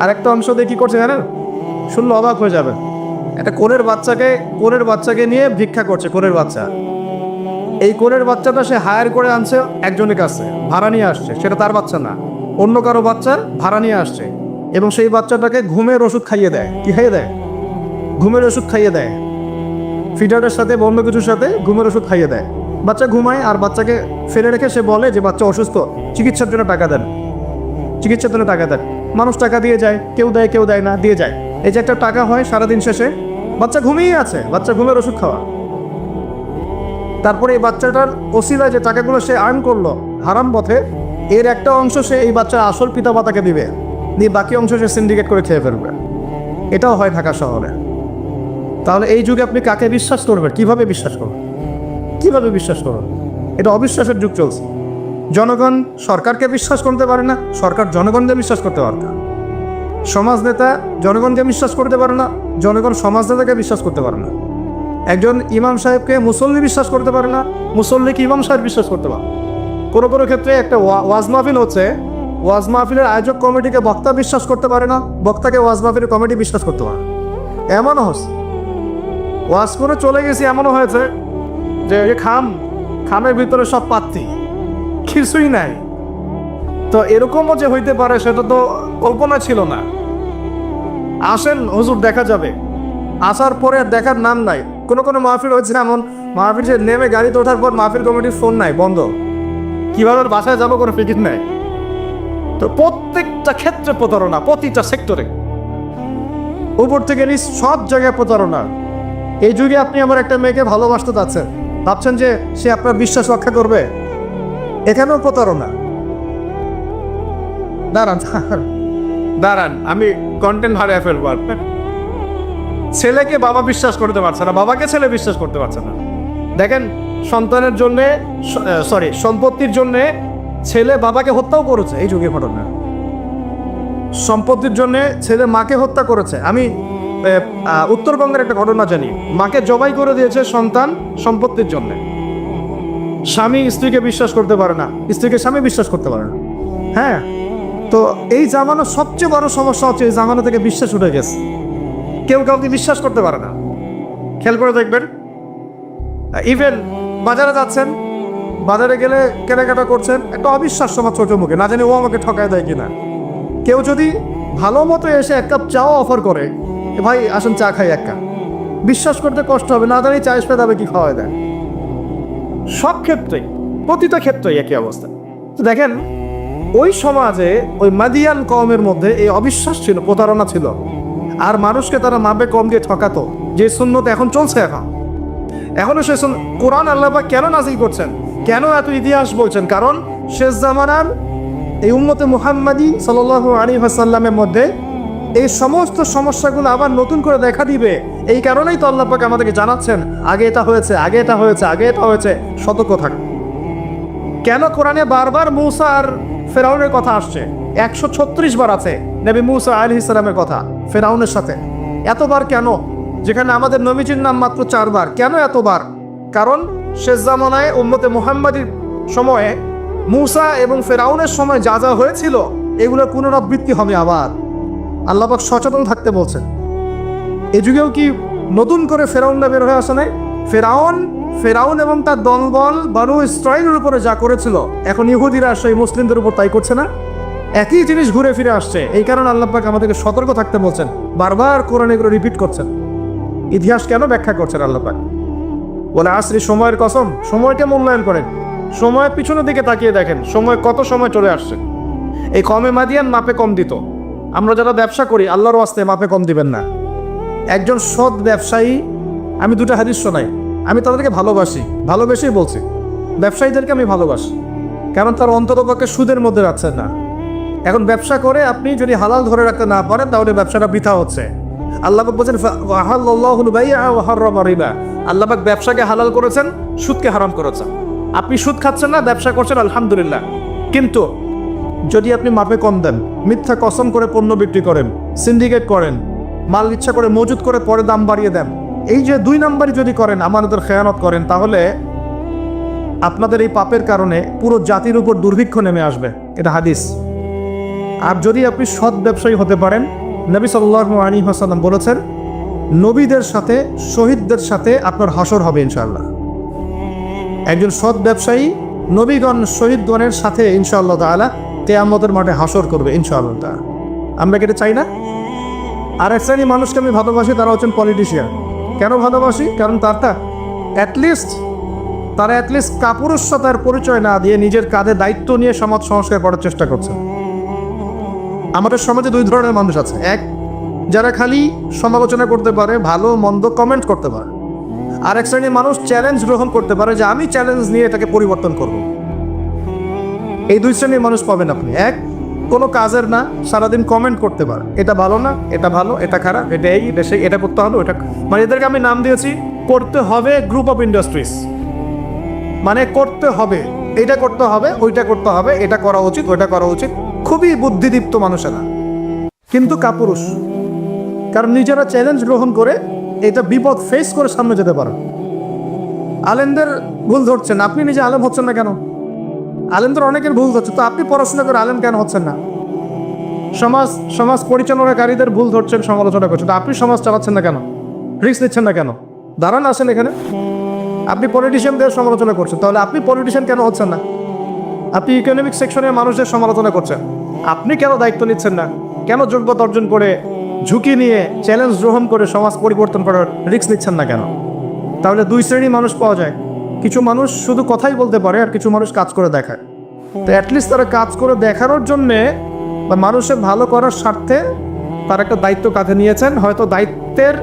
আর একটা অংশ দিয়ে কী করছে জানেন? শুনলে অবাক হয়ে যাবে। একটা কোলের বাচ্চাকে নিয়ে ভিক্ষা করছে। কোলের বাচ্চা, এই কোলের বাচ্চাটা সে হায়ার করে আনছে একজনের কাছে, ভাড়া নিয়ে আসছে। সেটা তার বাচ্চা না, অন্য কারো বাচ্চা ভাড়া নিয়ে আসছে, এবং সেই বাচ্চাটাকে ঘুমের ওষুধ খাইয়ে দেয়। কি খাইয়ে দেয়? ঘুমের ওষুধ খাইয়ে দেয়। ফিডারের সাথে অন্য কিছুর সাথে ঘুমের ওষুধ খাইয়ে দেয়। বাচ্চা ঘুমায় আর বাচ্চাকে ফেলে রেখে সে বলে যে বাচ্চা অসুস্থ, চিকিৎসার জন্য টাকা দেন, চিকিৎসার জন্য টাকা দেন। মানুষ টাকা দিয়ে যায়, কেউ দেয় কেউ দেয় না, দিয়ে যায়। এই যে একটা টাকা হয় সারাদিন শেষে, বাচ্চা ঘুমিয়ে আছে, বাচ্চা ঘুমের ওষুধ খাওয়া। তারপরে এই বাচ্চাটার ওসিলায় যে টাকাগুলো সে আর্ন করলো হারাম পথে, এর একটা অংশ সে এই বাচ্চার আসল পিতা মাতাকে দিবে, দিয়ে বাকি অংশ সে সিন্ডিকেট করে খেয়ে ফেলবে। এটাও হয় ঢাকা শহরে। তাহলে এই যুগে আপনি কাকে বিশ্বাস করবেন? কিভাবে বিশ্বাস করবেন? কিভাবে বিশ্বাস করবেন? এটা অবিশ্বাসের যুগ চলছে। জনগণ সরকারকে বিশ্বাস করতে পারে না, সরকার জনগণকে বিশ্বাস করতে পারে না। সমাজ নেতা জনগণকে বিশ্বাস করতে পারে না, জনগণ সমাজ নেতাকে বিশ্বাস করতে পারে না। একজন ইমাম সাহেবকে মুসল্লি বিশ্বাস করতে পারে না, মুসল্লিকে ইমাম সাহেব বিশ্বাস করতে পারে। কোনো কোনো ক্ষেত্রে একটা ওয়াজ মাহফিল হচ্ছে, ওয়াজ মাহফিলের আয়োজক কমিটিকে বক্তা বিশ্বাস করতে পারে না, বক্তাকে ওয়াজ মাহফিলের কমিটি বিশ্বাস করতে পারে। এমনও হচ্ছে, ওয়াজ করে চলে গেছি, এমনও হয়েছে যে খামের ভিতরে সব পাত্তি, কিছুই নাই। তো এরকমও যে হইতে পারে সেটা তো কল্পনা ছিল না। আসেন হুজুর দেখা যাবে, আসার পরে আর দেখার নাম নাই। কোনো কোনো মাহফিল হয়েছে এমন, মাহফিল সে নেমে গাড়িতে ওঠার পর মাহফিল কমিটির ফোন নাই, বন্ধ। কীভাবে বাসায় যাবো কোনো ফিকির নাই। তো প্রত্যেকটা ক্ষেত্রে প্রতারণা, প্রতিটা সেক্টরে, উপর থেকে নিচ সব জায়গায় প্রতারণা। এই যুগে আপনি আমার একটা মেয়েকে ভালোবাসতে চাচ্ছেন, ভাবছেন যে সে আপনার বিশ্বাস রক্ষা করবে, এখানেও প্রতারণা। দাঁড়ান আমি কন্টেন্ট হারিয়ে ফেলবো। ছেলেকে বাবা বিশ্বাস করতে পারছে না, বাবাকে ছেলে বিশ্বাস করতে পারছে না। দেখেন, সন্তানের জন্যে সম্পত্তির জন্যে ছেলে বাবাকে হত্যাও করেছে। এই যুগে ঘটনা, সম্পত্তির জন্যে ছেলে মাকে হত্যা করেছে। আমি উত্তরবঙ্গের একটা ঘটনা জানি, মাকে জবাই করে দিয়েছে সন্তান সম্পত্তির জন্যে। স্বামী স্ত্রীকে বিশ্বাস করতে পারে না, স্ত্রীকে স্বামী বিশ্বাস করতে পারে না। হ্যাঁ, তো এই জামানার সবচেয়ে বড় সমস্যা হচ্ছে এই জামানা থেকে বিশ্বাস উঠে গেছে, কেউ কাউকে বিশ্বাস করতে পারে না। খেয়াল করে দেখবেন, ইভেন বাজারে যাচ্ছেন, বাজারে গেলে কেনাকাটা করছেন, একটা অবিশ্বাস সমাজ ছোট মুখে, না জানি ও আমাকে ঠকায় দেয় কিনা। কেউ যদি ভালো মতো এসে এক কাপ চাও অফার করে, ভাই আসুন চা খাই এক কাপ, বিশ্বাস করতে কষ্ট হবে, না জানি চা এসে যাবে কি খাওয়াই দেয়। সব ক্ষেত্রেই, প্রতিটা ক্ষেত্রেই একই অবস্থা। তো দেখেন, ওই সমাজে ওই মাদিয়ান কওমের মধ্যে এই অবিশ্বাস ছিল, প্রতারণা ছিল, আর মানুষকে তারা মাপে কম দিয়ে ঠকাতো। যে সুন্নত এখন চলছে, এখনো সে কোরআন আল্লাহ পাক কেন নাজিল করছেন, কেন এত ইতিহাস বলছেন? কারণ শেষ জামানার এই উম্মতে মুহাম্মাদি সাল্লাল্লাহু আলাইহি ওয়াসাল্লামের মধ্যে এই সমস্ত সমস্যাগুলো আবার নতুন করে দেখা দিবে। এই কারণেই তো আল্লাহ পাক আমাদেরকে জানাচ্ছেন, আগে এটা হয়েছে, আগে এটা হয়েছে, আগে এটা হয়েছে, সতর্ক থাক। কেন কোরআনে বারবার মূসা আর ফেরাউনের কথা আসছে? 136 বার আছে নবী মূসা আলাইহিস সালামের কথা ফেরাউনের সাথে। এতবার কেন? যেখানে আমাদের নবীজির নাম মাত্র 4 বার। কেন এতবার? কারণ শেষ জামানায় উম্মতে মুহাম্মাদির সময়ে মূসা এবং ফেরাউনের সময় যা যা হয়েছিল এগুলোর পুনরাবৃত্তি হবে আবার। আল্লাহ পাক সচেতন থাকতে বলছেন। এ যুগেও কি নতুন করে ফেরাউনরা বের হয়ে আসে নাই? ফেরাউন এবং তার দলবল বনু ইসরাঈলের উপরে যা করেছিল, এখন ইহুদিরা সেই মুসলিমদের উপর তাই করছে না? একই জিনিস ঘুরে ফিরে আসছে। এই কারণে আল্লাহ পাক আমাদেরকে সতর্ক থাকতে বলছেন, বারবার কোরআনে এগুলো রিপিট করছেন। ইতিহাস কেন ব্যাখ্যা করছেন আল্লাহ পাক? বলে আসরি, সময়ের কসম, সময়কে মূল্যায়ন করেন, সময়ের পিছনের দিকে তাকিয়ে দেখেন সময় কত সময় চলে আসছে। এই কমে মাদিয়ান মাপে কম দিত। আমরা যারা ব্যবসা করি আল্লাহর ওয়াস্তে মাপে কম দিবেন না। একজন সৎ ব্যবসায়ী, আমি দুটো হাদিস শোনাই, আমি তাদেরকে ভালোবেসেই বলছি, ব্যবসায়ীদেরকে আমি ভালোবাসি, কারণ তার অন্ততপক্ষে সুদের মধ্যে রাখছেন না। এখন ব্যবসা করে আপনি যদি হালাল ধরে রাখতে না পারেন তাহলে ব্যবসাটা বৃথা হচ্ছে। আল্লাহ পাক বলছেন ওয়াহাল্লাল্লাহুল বাই'a ওয়া হাররামা রিবা, আল্লাহ পাক ব্যবসাকে হালাল করেছেন, সুদকে হারাম করেছেন। আপনি সুদ খাচ্ছেন না, ব্যবসা করছেন, আলহামদুলিল্লাহ। কিন্তু যদি আপনি মাপে কম দেন, মিথ্যা কসম করে পণ্য বিক্রি করেন, সিন্ডিকেট করেন, মাল ইচ্ছা করে মজুত করে পরে দাম বাড়িয়ে দেন, এই যে 2 নাম্বারই যদি করেন, আমানতের খেয়ানত করেন, তাহলে আপনাদের এই পাপের কারণে পুরো জাতির উপর দুর্ভিক্ষ নেমে আসবে। এটা হাদিস। আর যদি আপনি সৎ ব্যবসায়ী হতে পারেন, নবী সাল্লাল্লাহু আলাইহি ওয়াসাল্লাম বলেছেন, নবীদের সাথে, শহীদদের সাথে আপনার হাসর হবে ইনশাআল্লাহ। একজন সৎ ব্যবসায়ী নবীগণ, শহীদগণের সাথে ইনশাআল্লাহ তাআলা কিয়ামতের মাঠে হাসর করবে ইনশাআল্লাহ তাআলা। আমরা কি এটা চাই না? আর এক শ্রেণী মানুষকে আমি ভালোবাসি, তারা হচ্ছেন পলিটিশিয়ান। কেন ভালোবাসি? কারণ তারা অ্যাটলিস্ট কাপুরুষতার পরিচয় না দিয়ে নিজের কাঁধে দায়িত্ব নিয়ে সমাজ সংস্কার করার চেষ্টা করছে। আমাদের সমাজে দুই ধরনের মানুষ আছে। এক, যারা খালি সমালোচনা করতে পারে, ভালো মন্দ কমেন্ট করতে পারে। আর এক শ্রেণীর মানুষ চ্যালেঞ্জ গ্রহণ করতে পারে যে আমি চ্যালেঞ্জ নিয়ে এটাকে পরিবর্তন করব। এই দুই শ্রেণীর মানুষ পাবেন আপনি। এক, কোনো কাজের না, সারাদিন কমেন্ট করতে পারে, এটা ভালো না, এটা ভালো, এটা খারাপ, এটা এই, এটা সেই, এটা করতে হবে, ওটা, মানে এদেরকে আমি নাম দিয়েছি করতে হবে গ্রুপ অফ ইন্ডাস্ট্রিজ। মানে করতে হবে, এটা করতে হবে, ওইটা করতে হবে, এটা করা উচিত, ওইটা করা উচিত। খুবই বুদ্ধিদীপ্ত মানুষেরা, কিন্তু কাপুরুষ। কারণ নিজেরা চ্যালেঞ্জ গ্রহণ করে এটা বিপদ ফেস করে সামনে যেতে পারে। আলেমদের ভুল ধরছেন, আপনি নিজে আলেম হচ্ছেন না কেন? আলেমদের অনেকের ভুল ধরছে, তো আপনি পড়াশোনা করে আলেম কেন হচ্ছেন না? সমাজ পরিচালনাকারীদের ভুল ধরছেন, সমালোচনা করছেন, তো আপনি সমাজ চালাচ্ছেন না কেন? রিস্ক নিচ্ছেন না কেন? দাঁড়ান, আসেন এখানে। আপনি পলিটিশিয়ানদের সমালোচনা করছেন, তাহলে আপনি পলিটিশিয়ান কেন হচ্ছেন না? আপনি ইকোনমিক সেকশনের মানুষদের সমালোচনা করছেন, আপনি কেন দায়িত্ব নিচ্ছেন না? কেন যোগ্যতা অর্জন করে, ঝুঁকি নিয়ে, চ্যালেঞ্জ গ্রহণ করে সমাজ পরিবর্তন করার রিস্ক নিচ্ছেন না কেন? তাহলে দুই শ্রেণীর মানুষ পাওয়া যায়। কিছু মানুষ শুধু কথাই বলতে পারে, আর কিছু মানুষ কাজ করে দেখায়। তো অ্যাটলিস্ট তারা কাজ করে দেখানোর জন্যে বা মানুষের ভালো করার স্বার্থে তারা একটা দায়িত্ব কাঁধে নিয়েছেন। হয়তো দায়িত্বের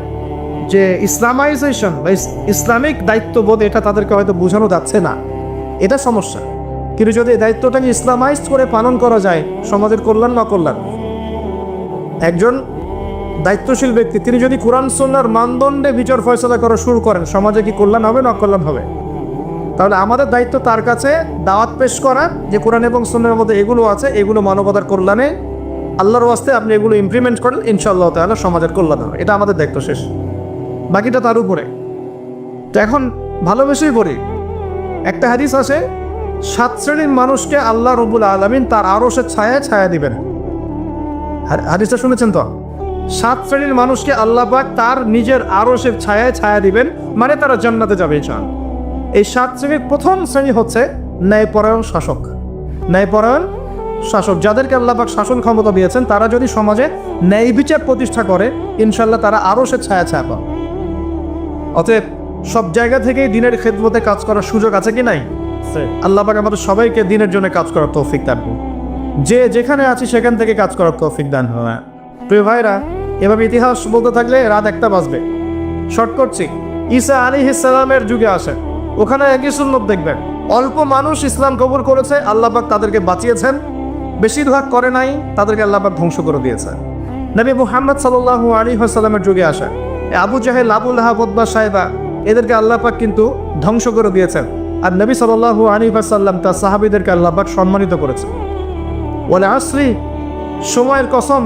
যে ইসলামাইজেশন বা ইসলামিক দায়িত্ববোধ, এটা তাদেরকে হয়তো বোঝানো যাচ্ছে না, এটা সমস্যা। কিন্তু যদি এই দায়িত্বটাকে ইসলামাইজ করে পালন করা যায়, সমাজের কল্যাণ না কল্যাণ। একজন দায়িত্বশীল ব্যক্তি তিনি যদি কোরআন সুন্নাহর মানদণ্ডে বিচার ফয়সালা করা শুরু করেন, সমাজে কি কল্যাণ হবে না অকল্যাণ হবে? তাহলে আমাদের দায়িত্ব তার কাছে দাওয়াত পেশ করা যে কোরআন এবং সুন্নাহর মধ্যে এগুলো আছে, এগুলো মানবতার কল্যাণে, আল্লাহর ওয়াস্তে আপনি এগুলো ইমপ্লিমেন্ট করেন, ইনশাআল্লাহ তাআলা সমাজের কল্যাণ হবে। এটা আমাদের দায়িত্ব, শেষ। বাকিটা তার উপরে। তো এখন ভালোবেসেই পড়ি। একটা হাদিস আছে, 7 শ্রেণীর মানুষকে আল্লাহ রাব্বুল আলামিন তার আরশের ছায়ায় ছায়া দিবেন। হাদিসটা শুনেছেন তো? 7 শ্রেণীর মানুষকে আল্লাহ পাক তার নিজের আরশের ছায়ায় ছায়া দিবেন, মানে তারা জান্নাতে যাবে ইনশাআল্লাহ। এই 7 শ্রেণীর প্রথম শ্রেণী হচ্ছে ন্যায়পরায়ণ শাসক। ন্যায়পরায়ণ শাসক, যাদেরকে আল্লাহ পাক শাসন ক্ষমতা দিয়েছেন, তারা যদি সমাজে ন্যায় বিচার প্রতিষ্ঠা করে, ইনশাআল্লাহ তারা আরশের ছায়া ছায়া পাবে। অতএব সব জায়গা থেকেই দিনের খেদমতে কাজ করার সুযোগ আছে কি নাই? আল্লাহ পাক আমাদের সবাইকে দিনের জন্য কাজ করার তৌফিক দান করুন। যে যেখানে আছি সেখান থেকে কাজ করার তৌফিক দান হয়। প্রিয় ভাইরা, এভাবে ইতিহাস বলতে থাকলে রাত 1টা বাজবে। শর্ট করছি, ঈসা আলাইহিস সালামের যুগে আসে, ওখানে একই সুন্নত দেখবেন। অল্প মানুষ ইসলাম কবুল করেছে, আল্লাহ পাক তাদেরকে বাঁচিয়েছেন। বেশিরভাগ করে নাই, তাদেরকে আল্লাহ পাক ধ্বংস করে দিয়েছে। নবী মুহাম্মদ সাল্লাল্লাহু আলাইহি ওয়াসাল্লামের যুগে আসে আবু জাহেল, আবু লাহাব, উতবা, সাইবা, এদেরকে আল্লাহ পাক কিন্তু ধ্বংস করে দিয়েছেন। আর নবী সাল্লাল্লাহু আলাইহি ওয়াসাল্লাম তার সাহাবীদেরকে আল্লাহ পাক সম্মানিত করেছেন। ওয়াল আসরি, সময়ের কসম,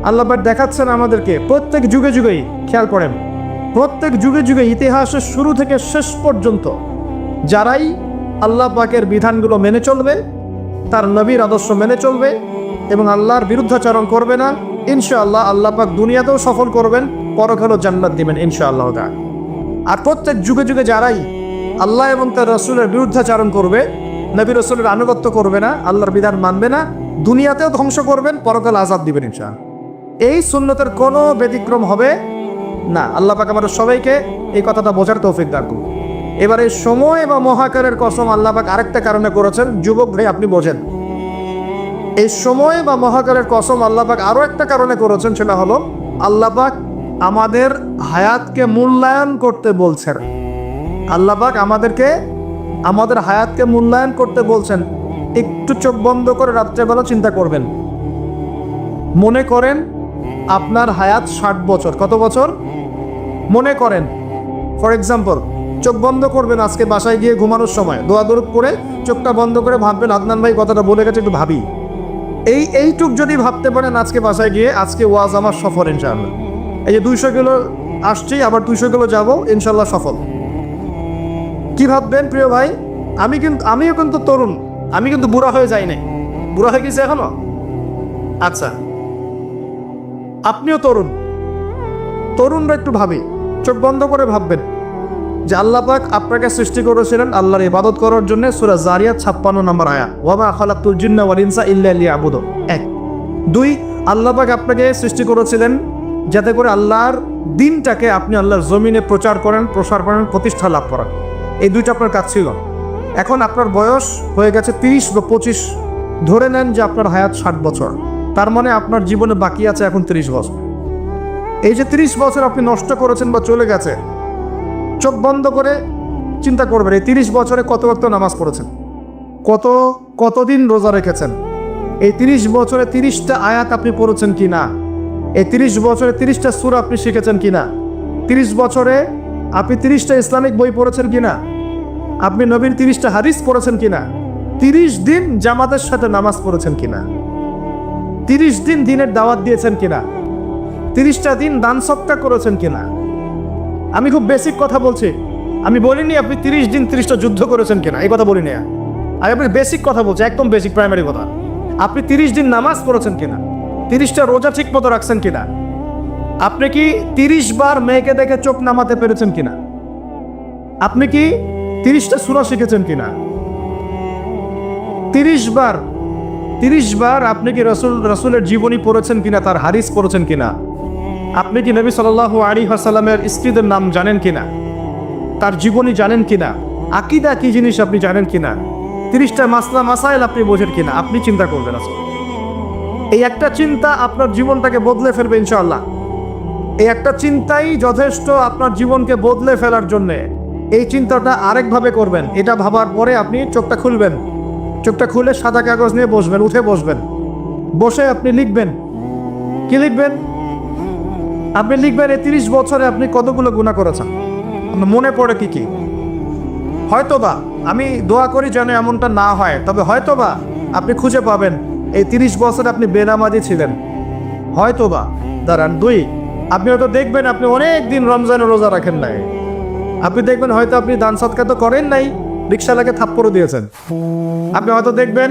আল্লাহ পাক দেখাচ্ছেন আমাদেরকে প্রত্যেক যুগে যুগেই। খেয়াল করেন, প্রত্যেক যুগে যুগে ইতিহাসের শুরু থেকে শেষ পর্যন্ত যারাই আল্লাহ পাকের বিধানগুলো মেনে চলবে, তার নবীর আদর্শ মেনে চলবে এবং আল্লাহর বিরুদ্ধাচরণ করবে না, ইনশাআল্লাহ আল্লাহ পাক দুনিয়াতেও সফল করবেন, পরকালেও জান্নাত দিবেন ইনশাআল্লাহ তাআলা। আর প্রত্যেক যুগে যুগে যারাই আল্লাহ এবং তার রাসূলের বিরুদ্ধাচরণ করবে, নবী রাসূলের আনুগত্য করবে না, আল্লাহর বিধান মানবে না, দুনিয়াতেও ধ্বংস করবেন, পরকালে আযাব দিবেন ইনশাআল্লাহ। এই সুন্নতের কোনো ব্যতিক্রম হবে না। আল্লাহ পাক আমাদের সবাইকে এই কথাটা বোঝার তৌফিক দান করুন। এবারে সময় বা মহাকারের কসম আল্লাহ পাক আরেকটা কারণে করেছেন, যুবক ভাই আপনি বোঝেন। এই সময় বা মহাকারের কসম আল্লাহ পাক আরো একটা কারণে করেছেন, সেটা হলো আল্লাহ পাক আমাদের হায়াতকে মূল্যায়ন করতে বলছেন। আল্লাহ পাক আমাদের হায়াতকে মূল্যায়ন করতে বলছেন। একটু চোখ বন্ধ করে রাত্রেবেলা চিন্তা করবেন। মনে করেন আপনার হায়াত 60 বছর। কত বছর? মনে করেন, ফর এক্সাম্পল, চোখ বন্ধ করবেন, আজকে বাসায় গিয়ে ঘুমানোর সময় দোয়া দরুদ করে চোখটা বন্ধ করে ভাববেন, আদনান ভাই কথাটা বলে গেছে, একটু ভাবি। এইটুক যদি ভাবতে পারেন আজকে বাসায় গিয়ে, আজকে ওয়াজ আমার সফল ইনশাআল্লাহ। এই যে 200 কিলো আসছি, আবার 200 কিলো যাবো, ইনশাআল্লাহ সফল। কি ভাববেন প্রিয় ভাই? আমিও কিন্তু তরুণ, আমি কিন্তু বুড়া হয়ে যাই নাই। বুড়া হয়ে গেছে এখনো? আচ্ছা, আপনিও তরুণরা একটু ভাবি, চোখ বন্ধ করে ভাববেন যে আল্লাহ পাক আপনাকে সৃষ্টি করেছিলেন আল্লাহর ইবাদত করার জন্য। সূরা জারিয়াত 56 নম্বর আয়াত, ওয়া মা খালাকতুল জিন্না ওয়াল ইনসা ইল্লা লিয়াবুদুন। 1 2 আল্লাহ পাক আপনাকে সৃষ্টি করেছিলেন যাতে করে আল্লাহর দিনটাকে আপনি আল্লাহর জমিনে প্রচার করেন, প্রসার করেন, প্রতিষ্ঠা লাভ করেন। এই দুইটা আপনার কাজ ছিল। এখন আপনার বয়স হয়ে গেছে 30 বা 25, ধরে নেন যে আপনার হায়াত 60 বছর, তার মানে আপনার জীবনে বাকি আছে এখন 30 বছর। এই যে 30 বছর আপনি নষ্ট করেছেন বা চলে গেছে, চোখ বন্ধ করে চিন্তা করবেন এই 30 বছরে কত ওয়াক্ত নামাজ পড়েছেন, কতদিন রোজা রেখেছেন, এই 30 বছরে 30টা আয়াত আপনি পড়েছেন কি না, এই 30 বছরে 30টা সূরা আপনি শিখেছেন কি না, 30 বছরে আপনি 30টা ইসলামিক বই পড়েছেন কি না, আপনি নবীর 30টা হাদিস পড়েছেন কি না, 30 দিন জামাতের সাথে নামাজ পড়েছেন কি না, 30 দিন দিনের দাওয়াত দিয়েছেন কিনা, 30টা দিন দান সদকা করেছেন কিনা। আমি খুব বেসিক কথা বলছি, আমি বলিনি আপনি 30 দিন 30টা যুদ্ধ করেছেন কিনা, এই কথা বলিনি। আমি আপনি বেসিক কথা বলছি, একদম বেসিক প্রাইমারি কথা। আপনি 30 দিন নামাজ পড়েছেন কিনা, 30টা রোজা ঠিক মতো রাখছেন কিনা, আপনি কি 30 বার মেয়েকে দেখে চোখ নামাতে পেরেছেন কিনা, আপনি কি 30টা সূরা শিখেছেন কিনা, 30 বার আপনি কি রাসূলের জীবনী পড়েছেন কিনা, তার হাদিস পড়েছেন কিনা, আপনি কি নবী সাল্লাল্লাহু আলাইহি ওয়াসাল্লামের স্ত্রীদের নাম জানেন কিনা, তার জীবনী জানেন কিনা, আকীদা কি জিনিস আপনি জানেন কিনা, 30টা মাসলা মাসাইল আপনি বোঝেন কিনা। আপনি চিন্তা করবেন আজকে, এই একটা চিন্তা আপনার জীবনটাকে বদলে ফেলবে ইনশাআল্লাহ। এই একটা চিন্তাই যথেষ্ট আপনার জীবনকে বদলে ফেলার জন্যে। এই চিন্তাটা আরেকভাবে করবেন, এটা ভাবার পরে আপনি চোখটা খুলবেন, চোখটা খুলে সাদা কাগজ নিয়ে বসবেন, উঠে বসবেন, বসে আপনি লিখবেন। কি লিখবেন? আপনি লিখবেন এই 30 বছরে আপনি কতগুলো গুনাহ করেছেন, মনে পড়ে কি কি। হয়তোবা, আমি দোয়া করি যেন এমনটা না হয়, তবে হয়তোবা আপনি খুঁজে পাবেন এই 30 বছরে আপনি বেনামাজি ছিলেন, হয়তোবা। দাঁড়ান, 2, আপনি হয়তো দেখবেন আপনি অনেক দিন রমজানের রোজা রাখেন নাই, আপনি দেখবেন হয়তো আপনি দান সদকা তো করেন নাই, রিকশালাকে থাপ্পড় দিয়েছেন। আপনি হয়তো দেখবেন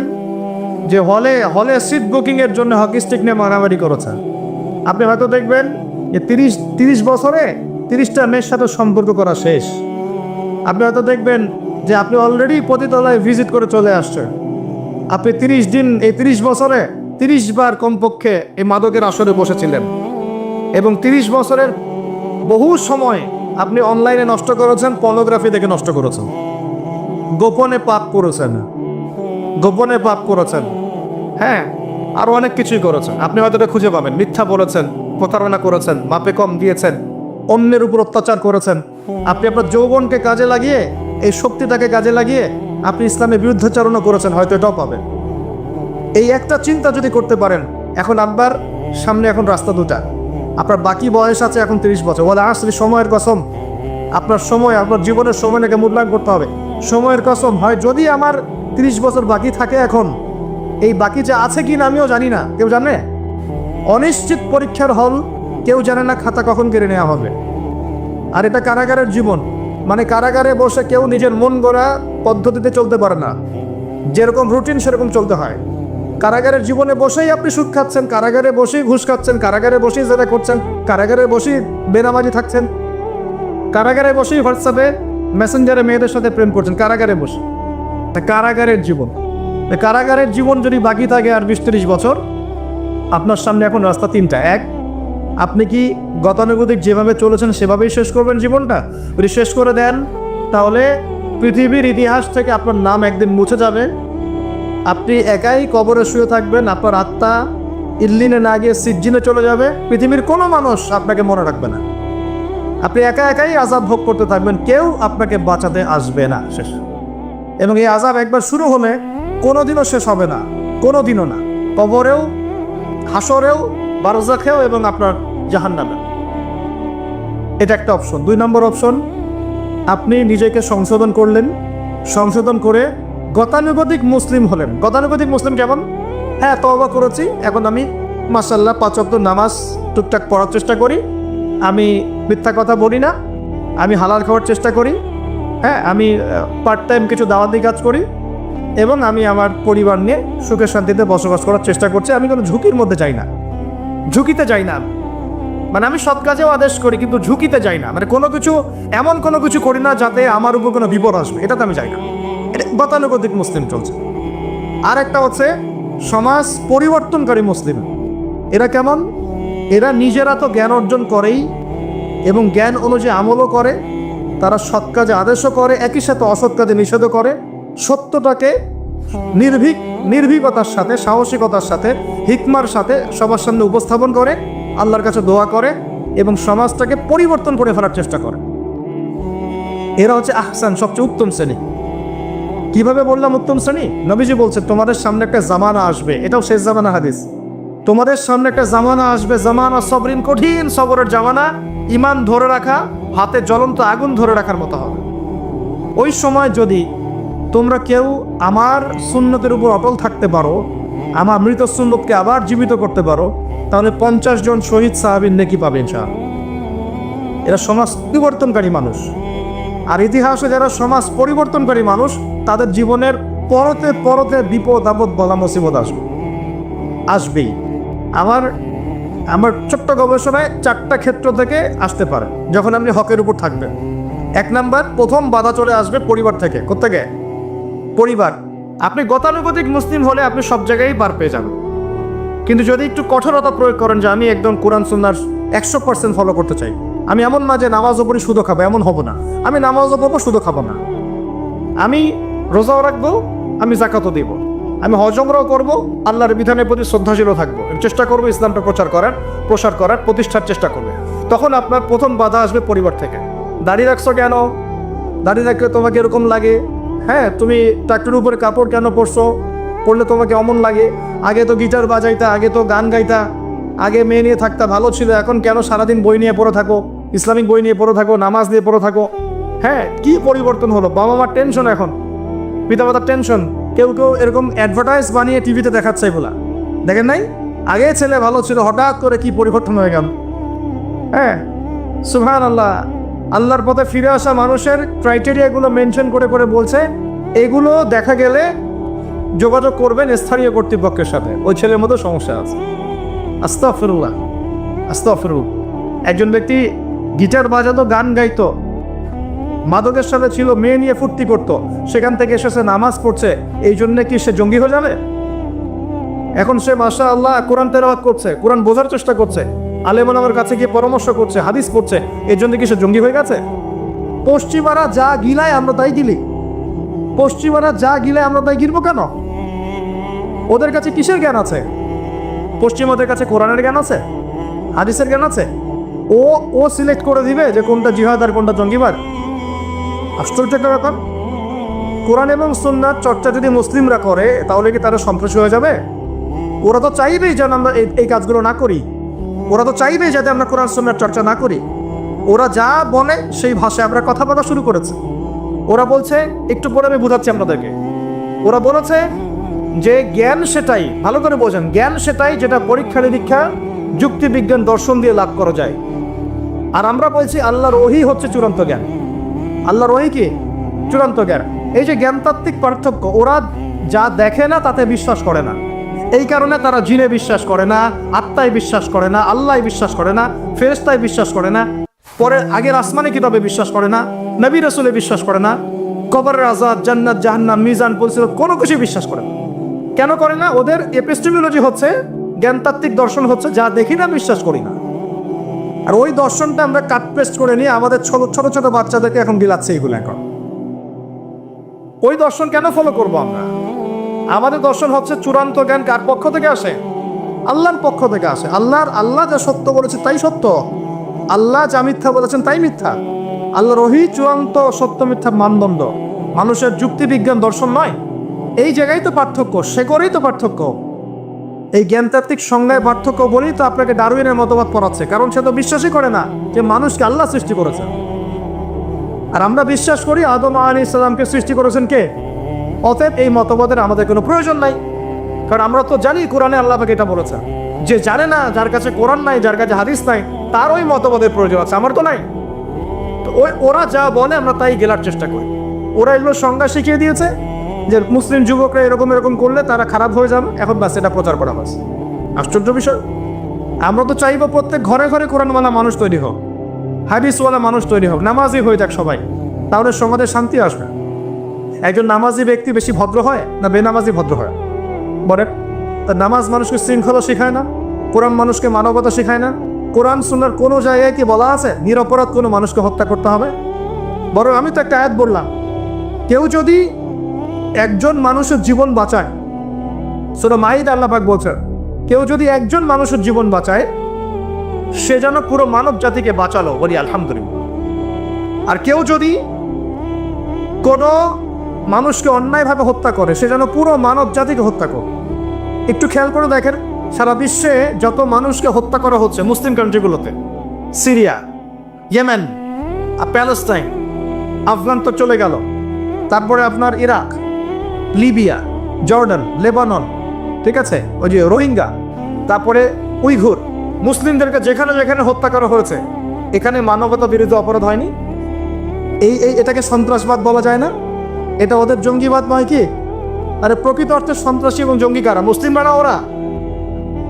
যে হলে সিট বুকিংয়ের জন্য হকি স্টিক নিয়ে মারামারি করেছেন। আপনি হয়তো দেখবেন যে 30 বছরে 30টা মেয়ের সাথে সম্পর্ক করা শেষ। আপনি হয়তো দেখবেন যে আপনি অলরেডি পতিতালয়ে ভিজিট করে চলে আসছেন। আপনি 30 দিন, এই 30 বছরে 30 বার কমপক্ষে এই মাদকের আসরে বসেছিলেন, এবং 30 বছরের বহু সময় আপনি অনলাইনে নষ্ট করেছেন, পর্নোগ্রাফি দেখে নষ্ট করেছেন, গোপনে পাপ করেছেন, হ্যাঁ, আরও অনেক কিছুই করেছেন। আপনি হয়তো এটা খুঁজে পাবেন। মিথ্যা বলেছেন, প্রতারণা করেছেন, মাপে কম দিয়েছেন, অন্যের উপর অত্যাচার করেছেন। আপনি আপনার যৌবনকে কাজে লাগিয়ে, এই শক্তিটাকে কাজে লাগিয়ে আপনি ইসলামের বিরুদ্ধাচরণও করেছেন, হয়তো এটাও পাবেন। এই একটা চিন্তা যদি করতে পারেন, এখন আপনার সামনে এখন রাস্তা দুটা। আপনার বাকি বয়স আছে এখন 30 বছর, বলে আসলে সময়ের কসম, আপনার সময়, আপনার জীবনের সময়টাকে মূল্যায়ন করতে হবে। সময়ের কসম, হয় যদি আমার 30 বছর বাকি থাকে, এখন এই বাকি যে আছে কি না আমিও জানি না, কেউ জানে? অনিশ্চিত পরীক্ষার হল, কেউ জানে না খাতা কখন কেড়ে নেওয়া হবে। আর এটা কারাগারের জীবন, মানে কারাগারে বসে কেউ নিজের মন গড়া পদ্ধতিতে চলতে পারে না, যেরকম রুটিন সেরকম চলতে হয়। কারাগারের জীবনে বসেই আপনি সুদ খাচ্ছেন, কারাগারে বসেই ঘুষ খাচ্ছেন, কারাগারে বসেই জেনা করছেন, কারাগারে বসেই বেনামাজি থাকছেন, কারাগারে বসেই হোয়াটসঅ্যাপে মেসেঞ্জারে মেয়েদের সাথে প্রেম করছেন, কারাগারে বসে। কারাগারের জীবন, কারাগারের জীবন যদি বাকি থাকে আর 20-30 বছর, আপনার সামনে এখন রাস্তা 3টা। 1, আপনি কি গতানুগতিক যেভাবে চলেছেন সেভাবেই শেষ করবেন জীবনটা? যদি শেষ করে দেন, তাহলে পৃথিবীর ইতিহাস থেকে আপনার নাম একদিন মুছে যাবে, আপনি একাই কবরে শুয়ে থাকবেন, আপনার আত্মা ইল্লিনে না গিয়ে সিজ্জিনে চলে যাবে, পৃথিবীর কোনো মানুষ আপনাকে মনে রাখবে না, আপনি একাই আযাব ভোগ করতে থাকবেন, কেউ আপনাকে বাঁচাতে আসবে না। শেষ। এবং এই আযাব একবার শুরু হলে কোনোদিনও শেষ হবে না, কোনোদিনও না, কবরেও, হাসরেও, বারজাখেও, এবং আপনার জাহান্নামে। এটা একটা অপশন। 2 নম্বর অপশন, আপনি নিজেকে সংশোধন করলেন, সংশোধন করে গতানুগতিক মুসলিম হলেন। গতানুগতিক মুসলিম কেমন? হ্যাঁ, তওবা করেছি, এখন আমি মাশাআল্লাহ 5 ওয়াক্ত নামাজ টুকটাক পড়ার চেষ্টা করি, আমি মিথ্যা কথা বলি না, আমি হালাল খাওয়ার চেষ্টা করি, হ্যাঁ, আমি পার্ট টাইম কিছু দাওয়াতি কাজ করি, এবং আমি আমার পরিবার নিয়ে সুখে শান্তিতে বসবাস করার চেষ্টা করছি। আমি কোনো ঝুঁকির মধ্যে যাই না, ঝুঁকিতে যাই না, মানে আমি সৎ কাজেও আদেশ করি কিন্তু ঝুঁকিতে যাই না, মানে এমন কোনো কিছু করি না যাতে আমার উপর কোনো বিপদ আসবে, এটাতে আমি যাই না। এটা গতানুগতিক মুসলিম চলছে। আর একটা হচ্ছে সমাজ পরিবর্তনকারী মুসলিম। এরা কেমন? এরা নিজেরা তো জ্ঞান অর্জন করেই, এবং জ্ঞান অনুযায়ী আমলও করে, তারা সৎ কাজে আদেশও করে, একই সাথে অসৎ কাজে নিষেধও করে, সত্যটাকে নির্ভীকতার সাথে, সাহসিকতার সাথে, হিকমার সাথে সবার সামনে উপস্থাপন করে, আল্লাহর কাছে দোয়া করে এবং সমাজটাকে পরিবর্তন করে ফেলার চেষ্টা করে। এরা হচ্ছে আহসান, সবচেয়ে উত্তম শ্রেণী। কিভাবে বললাম উত্তম শ্রেণী? নবীজি বলছে তোমাদের সামনে একটা জামানা আসবে, এটাও শেষ জামানা হাদিস। তোমাদের সামনে একটা জামানা আসবে, জামানা সবরিন, কঠিন সবরের জামানা। ইমান ধরে রাখা হাতে জ্বলন্ত আগুন ধরে রাখার মতো হবে। ওই সময় যদি তোমরা কেউ আমার সুন্নতের উপর অটল থাকতে পারো, আমার মৃত সুন্নতকে আবার জীবিত করতে পারো, তাহলে 50 জন শহীদ সাহাবীর নেকি পাবে ইনশাআল্লাহ। এরা সমাজ পরিবর্তনকারী মানুষ। আর ইতিহাসে যারা সমাজ পরিবর্তনকারী মানুষ, তাদের জীবনের পরতে পরতে বিপদ আপদ বলা মুসিবত আসবেই। আমার ছোট্ট গবেষণায় 4টা ক্ষেত্র থেকে আসতে পারে যখন আপনি হকের উপর থাকবেন। 1 নাম্বার, প্রথম বাধা চলে আসবে পরিবার থেকে। কোত্থেকে? পরিবার। আপনি গতানুগতিক মুসলিম হলে আপনি সব জায়গায় পার পেয়ে যাবেন, কিন্তু যদি একটু কঠোরতা প্রয়োগ করেন যে আমি একদম কোরআন সুন্নাহর 100% ফলো করতে চাই, আমি এমন না যে নামাজও পড়ি শুধু খাবো, এমন হব না। আমি নামাজও পড়বো শুধু খাবো না, আমি রোজাও রাখবো, আমি যাকাতও দিব, আমি হজ উমরাও করবো, আল্লাহর বিধানের প্রতি শ্রদ্ধাশীলও থাকবো, চেষ্টা করবো ইসলামটা প্রসার করার প্রতিষ্ঠার চেষ্টা করবে। তখন আপনার প্রথম বাধা আসবে পরিবার থেকে। দাড়ি রাখছো কেন? দাড়ি রাখলে তোমাকে এরকম লাগে। হ্যাঁ, তুমি ট্রাক্টরের উপরে কাপড় কেন পরলে তোমাকে অমন লাগে? আগে তো গিটার বাজাইতা, আগে তো গান গাইতা, আগে মেয়ে নিয়ে থাকতা, ভালো ছিল। এখন কেন সারাদিন বই নিয়ে পড়ে থাকো, ইসলামিক বই নিয়ে পড়ে থাকো, নামাজ নিয়ে পড়ে থাকো? হ্যাঁ, কি পরিবর্তন হলো! বাবা মার টেনশন, এখন পিতামাতার টেনশন। কেউ এরকম অ্যাডভার্টাইজ বানিয়ে টিভিতে দেখাচ্ছে, এগুলা দেখেন নাই? আগে ছেলে ভালো ছিল, হঠাৎ করে কি পরিবর্তন হয়ে গেল। হ্যাঁ, সুবহানাল্লাহ। আল্লাহর পথে ফিরে আসা মানুষের ক্রাইটেরিয়াগুলো মেনশন করে বলছে, এগুলো দেখা গেলে যোগাযোগ করবেন স্থানীয় কর্তৃপক্ষের সাথে, ওই ছেলের মতো সমস্যা আছে। আস্তাগফিরুল্লাহ। একজন ব্যক্তি গিটার বাজাতো, গান গাইতো, মাদকের সাথে ছিল, মেয়ে নিয়ে ফুর্তি করতো, সেখান থেকে এসেছে নামাজ পড়ছে, এই জন্য কি সে জঙ্গি হয়ে যাবে? এখন সে মাশাআল্লাহ কোরআন তেলাওয়াত করছে, কোরআন বোঝার চেষ্টা করছে, আলেম ওলামার কাছে গিয়ে পরামর্শ করছে, হাদিস পড়ছে, এই জন্য কি সে জঙ্গি হয়ে গেছে? পশ্চিমারা যা গিলায় আমরা তাই গিলি। পশ্চিমারা যা গিলায় আমরা তাই গিলবো কেন? ওদের কাছে কিসের জ্ঞান আছে? পশ্চিমাদের কাছে কোরআনের জ্ঞান আছে, হাদিসের জ্ঞান আছে। ও সিলেক্ট করে দিবে যে কোনটা জিহাদ আর কোনটা জঙ্গিবাদ। আশ্চর্য একটা ব্যাপার। কোরআন এবং সুন্নাহর চর্চা যদি মুসলিমরা করে, তাহলে কি তারা সন্ত্রাসী হয়ে যাবে? ওরা তো চাইবেই যেন আমরা এই কাজগুলো না করি। ওরা তো চাইবেই যাতে আমরা কোরআন সুন্নাহর চর্চা না করি। ওরা যা বলে সেই ভাষায় আমরা কথা বলা শুরু করেছে। ওরা বলছে, একটু পরে আমি বোঝাচ্ছি আপনাদেরকে, ওরা বলেছে যে জ্ঞান সেটাই, ভালো করে বোঝেন, জ্ঞান সেটাই যেটা পরীক্ষা নিরীক্ষা, যুক্তি বিজ্ঞান, দর্শন দিয়ে লাভ করা যায়। আর আমরা বলছি আল্লাহর ওহী হচ্ছে চূড়ান্ত জ্ঞান। আল্লাহর ওহী কি? চূড়ান্ত জ্ঞান। এই যে জ্ঞানতাত্ত্বিক পার্থক্য, ওরা যা দেখে না তাতে বিশ্বাস করে না, এই কারণে তারা জিনে বিশ্বাস করে না, আত্মায় বিশ্বাস করে না, আল্লাহয় বিশ্বাস করে না, ফেরেশতায় বিশ্বাস করে না, পরে আগের আসমানে কিতাবে বিশ্বাস করে না, নবী রাসূলে বিশ্বাস করে না, কবরের আযাব, জান্নাত জাহান্নাম, মিজান, পরিসীরত কোনো কিছু বিশ্বাস করে না। কেন করে না? ওদের এপিস্টেমোলজি হচ্ছে, জ্ঞানতাত্ত্বিক দর্শন হচ্ছে যা দেখি না বিশ্বাস করি না। আর ওই দর্শনটা আমরা কাট পেস্ট করে নিয়ে আমাদের ছোট ছোট বাচ্চাদেরকে এখন বিলাচ্ছে এইগুলো। এখন ওই দর্শন কেন ফলো করবো আমরা? আমাদের দর্শন হচ্ছে চূড়ান্ত জ্ঞান কার পক্ষ থেকে আসে? আল্লাহর পক্ষ থেকে আসে। আল্লাহ যা সত্য বলেছে তাই সত্য, আল্লাহ যা মিথ্যা বলেছেন তাই মিথ্যা। আল্লাহর ওহী চূড়ান্ত সত্য মিথ্যা মানদণ্ড, মানুষের যুক্তি বিজ্ঞান দর্শন নয়। এই জায়গায় তো পার্থক্য, সে করেই তো পার্থক্য। এই জ্ঞানতাত্ত্বিক সংজ্ঞায় পার্থক্য বলেই তো আপনাকে ডারউইনের মতবাদ পড়াচ্ছে, কারণ সে তো বিশ্বাসই করে না যে মানুষকে আল্লাহ সৃষ্টি করেছেন। আর আমরা বিশ্বাস করি আদম আলাইহিস সালামকে সৃষ্টি করেছেন কে? অতএব এই মতবাদের আমাদের কোনো প্রয়োজন নাই, কারণ আমরা তো জানি কোরআনে আল্লাহ পাক এটা বলেছেন। যে জানে না, যার কাছে কোরআন নাই, যার কাছে হাদিস নাই, তার ওই মতবাদের প্রয়োজন আছে, আমার তো নাই। তো ওরা যা বলে আমরা তাই গেলার চেষ্টা করি। ওরা এগুলো সংজ্ঞা শিখিয়ে দিয়েছে যে মুসলিম যুবকরা এরকম করলে তারা খারাপ হয়ে যাবে, এখন বাস এটা প্রচার করা বাস। আশ্চর্য বিষয়। আমরা তো চাইবো প্রত্যেক ঘরে ঘরে কোরআনওয়ালা মানুষ তৈরি হোক, হাদিসওয়ালা মানুষ তৈরি হোক, নামাজি হয়ে যাক সবাই, তাহলে সমাজে শান্তি আসবে। একজন নামাজি ব্যক্তি বেশি ভদ্র হয় না বেনামাজি ভদ্র হয়? বলেন। তা নামাজ মানুষকে শৃঙ্খলা শেখায় না? কোরআন মানুষকে মানবতা শেখায় না? কোরআন সুন্নাহর কোনো জায়গায় কি বলা আছে নিরপরাধ কোনো মানুষকে হত্যা করতে হবে? বরং আমি তো একটা আয়াত বললাম, কেউ যদি একজন মানুষের জীবন বাঁচায়, সূরা মাইদা আল্লাহ পাক বলছেন, কেউ যদি একজন মানুষের জীবন বাঁচায় সে যেন পুরো মানব জাতিকে বাঁচালো, বলি আলহামদুলিল্লাহ। আর কেউ যদি কোনো মানুষকে অন্যায়ভাবে হত্যা করে সে যেন পুরো মানব জাতিকে হত্যা করে। একটু খেয়াল করে দেখেন, সারা বিশ্বে যত মানুষকে হত্যা করা হচ্ছে মুসলিম কান্ট্রিগুলোতে, সিরিয়া, ইয়েমেন, প্যালেস্টাইন, আফগান তো চলে গেল, তারপরে আপনার ইরাক, লিবিয়া, জর্ডান, লেবানন, ঠিক আছে, ওই যে রোহিঙ্গা, তারপরে উইঘুর, মুসলিমদেরকে যেখানে যেখানে হত্যা করা হয়েছে এখানে মানবতা বিরোধী অপরাধ হয়নি? এটাকে সন্ত্রাসবাদ বলা যায় না? এটা ওদের জঙ্গিবাদ নয় কি? আরে প্রকৃত অর্থে সন্ত্রাসী এবং জঙ্গি কারা? মুসলিমরা না ওরা?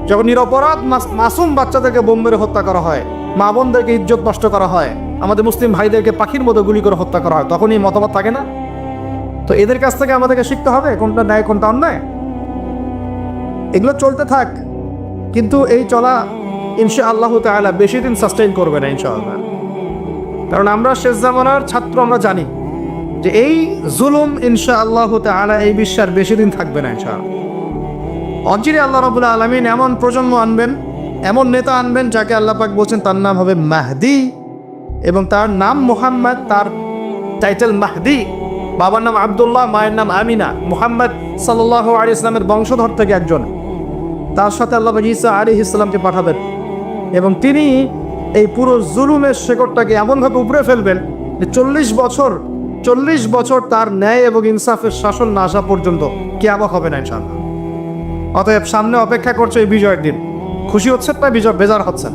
যখন নিরপরাধ মাসুম বাচ্চাদেরকে বোম মেরে হত্যা করা হয়, মা বোনদেরকে ইজ্জত নষ্ট করা হয়, আমাদের মুসলিম ভাইদেরকে পাখির মতো গুলি করে হত্যা করা হয়, তখন এই মতবাদ থাকে না? তো এদের কাছ থেকে আমাদেরকে শিখতে হবে কোনটা ন্যায় কোনটা অন্যায়। এগুলো চলতে থাক, কিন্তু এই চলা ইনশাআল্লাহ তাআলা বেশি দিন সাস্টেইন করবে না ইনশাআল্লাহ। কারণ আমরা শেষ জামানার ছাত্র, আমরা জানি যে এই জুলুম ইনশাআল্লাহ তাআলা এই বিশ্বের বেশি দিন থাকবে না ইনশাআল্লাহ। অচিরে আল্লাহ রাব্বুল আলামিন এমন প্রজন্ম আনবেন, এমন নেতা আনবেন যাকে আল্লাহ পাক বলছেন তার নাম হবে মাহদি, এবং তার নাম মুহাম্মদ, তার টাইটেল মাহদি। বাবার নাম আব্দুল্লাহ, মায়ের নাম আমিনা, মুহাম্মদ সাল্লাল্লাহু আলাইহি ইসলামের বংশধর থেকে একজন। তার সাথে আল্লাহ পাক ঈসা আলাইহিস সালামকে পাঠাবেন এবং তিনি এই পুরো জুলুমের শেকড়টাকে এমনভাবে উপড়ে ফেলবেন যে 40 বছর তার ন্যায় এবং ইনসাফের শাসন না আসা পর্যন্ত কিয়ামত হবে না ইনশাআল্লাহ। অতএব সামনে অপেক্ষা করছে এই বিজয়ের দিন। খুশি হচ্ছেন না বিজয় বেজার হচ্ছেন?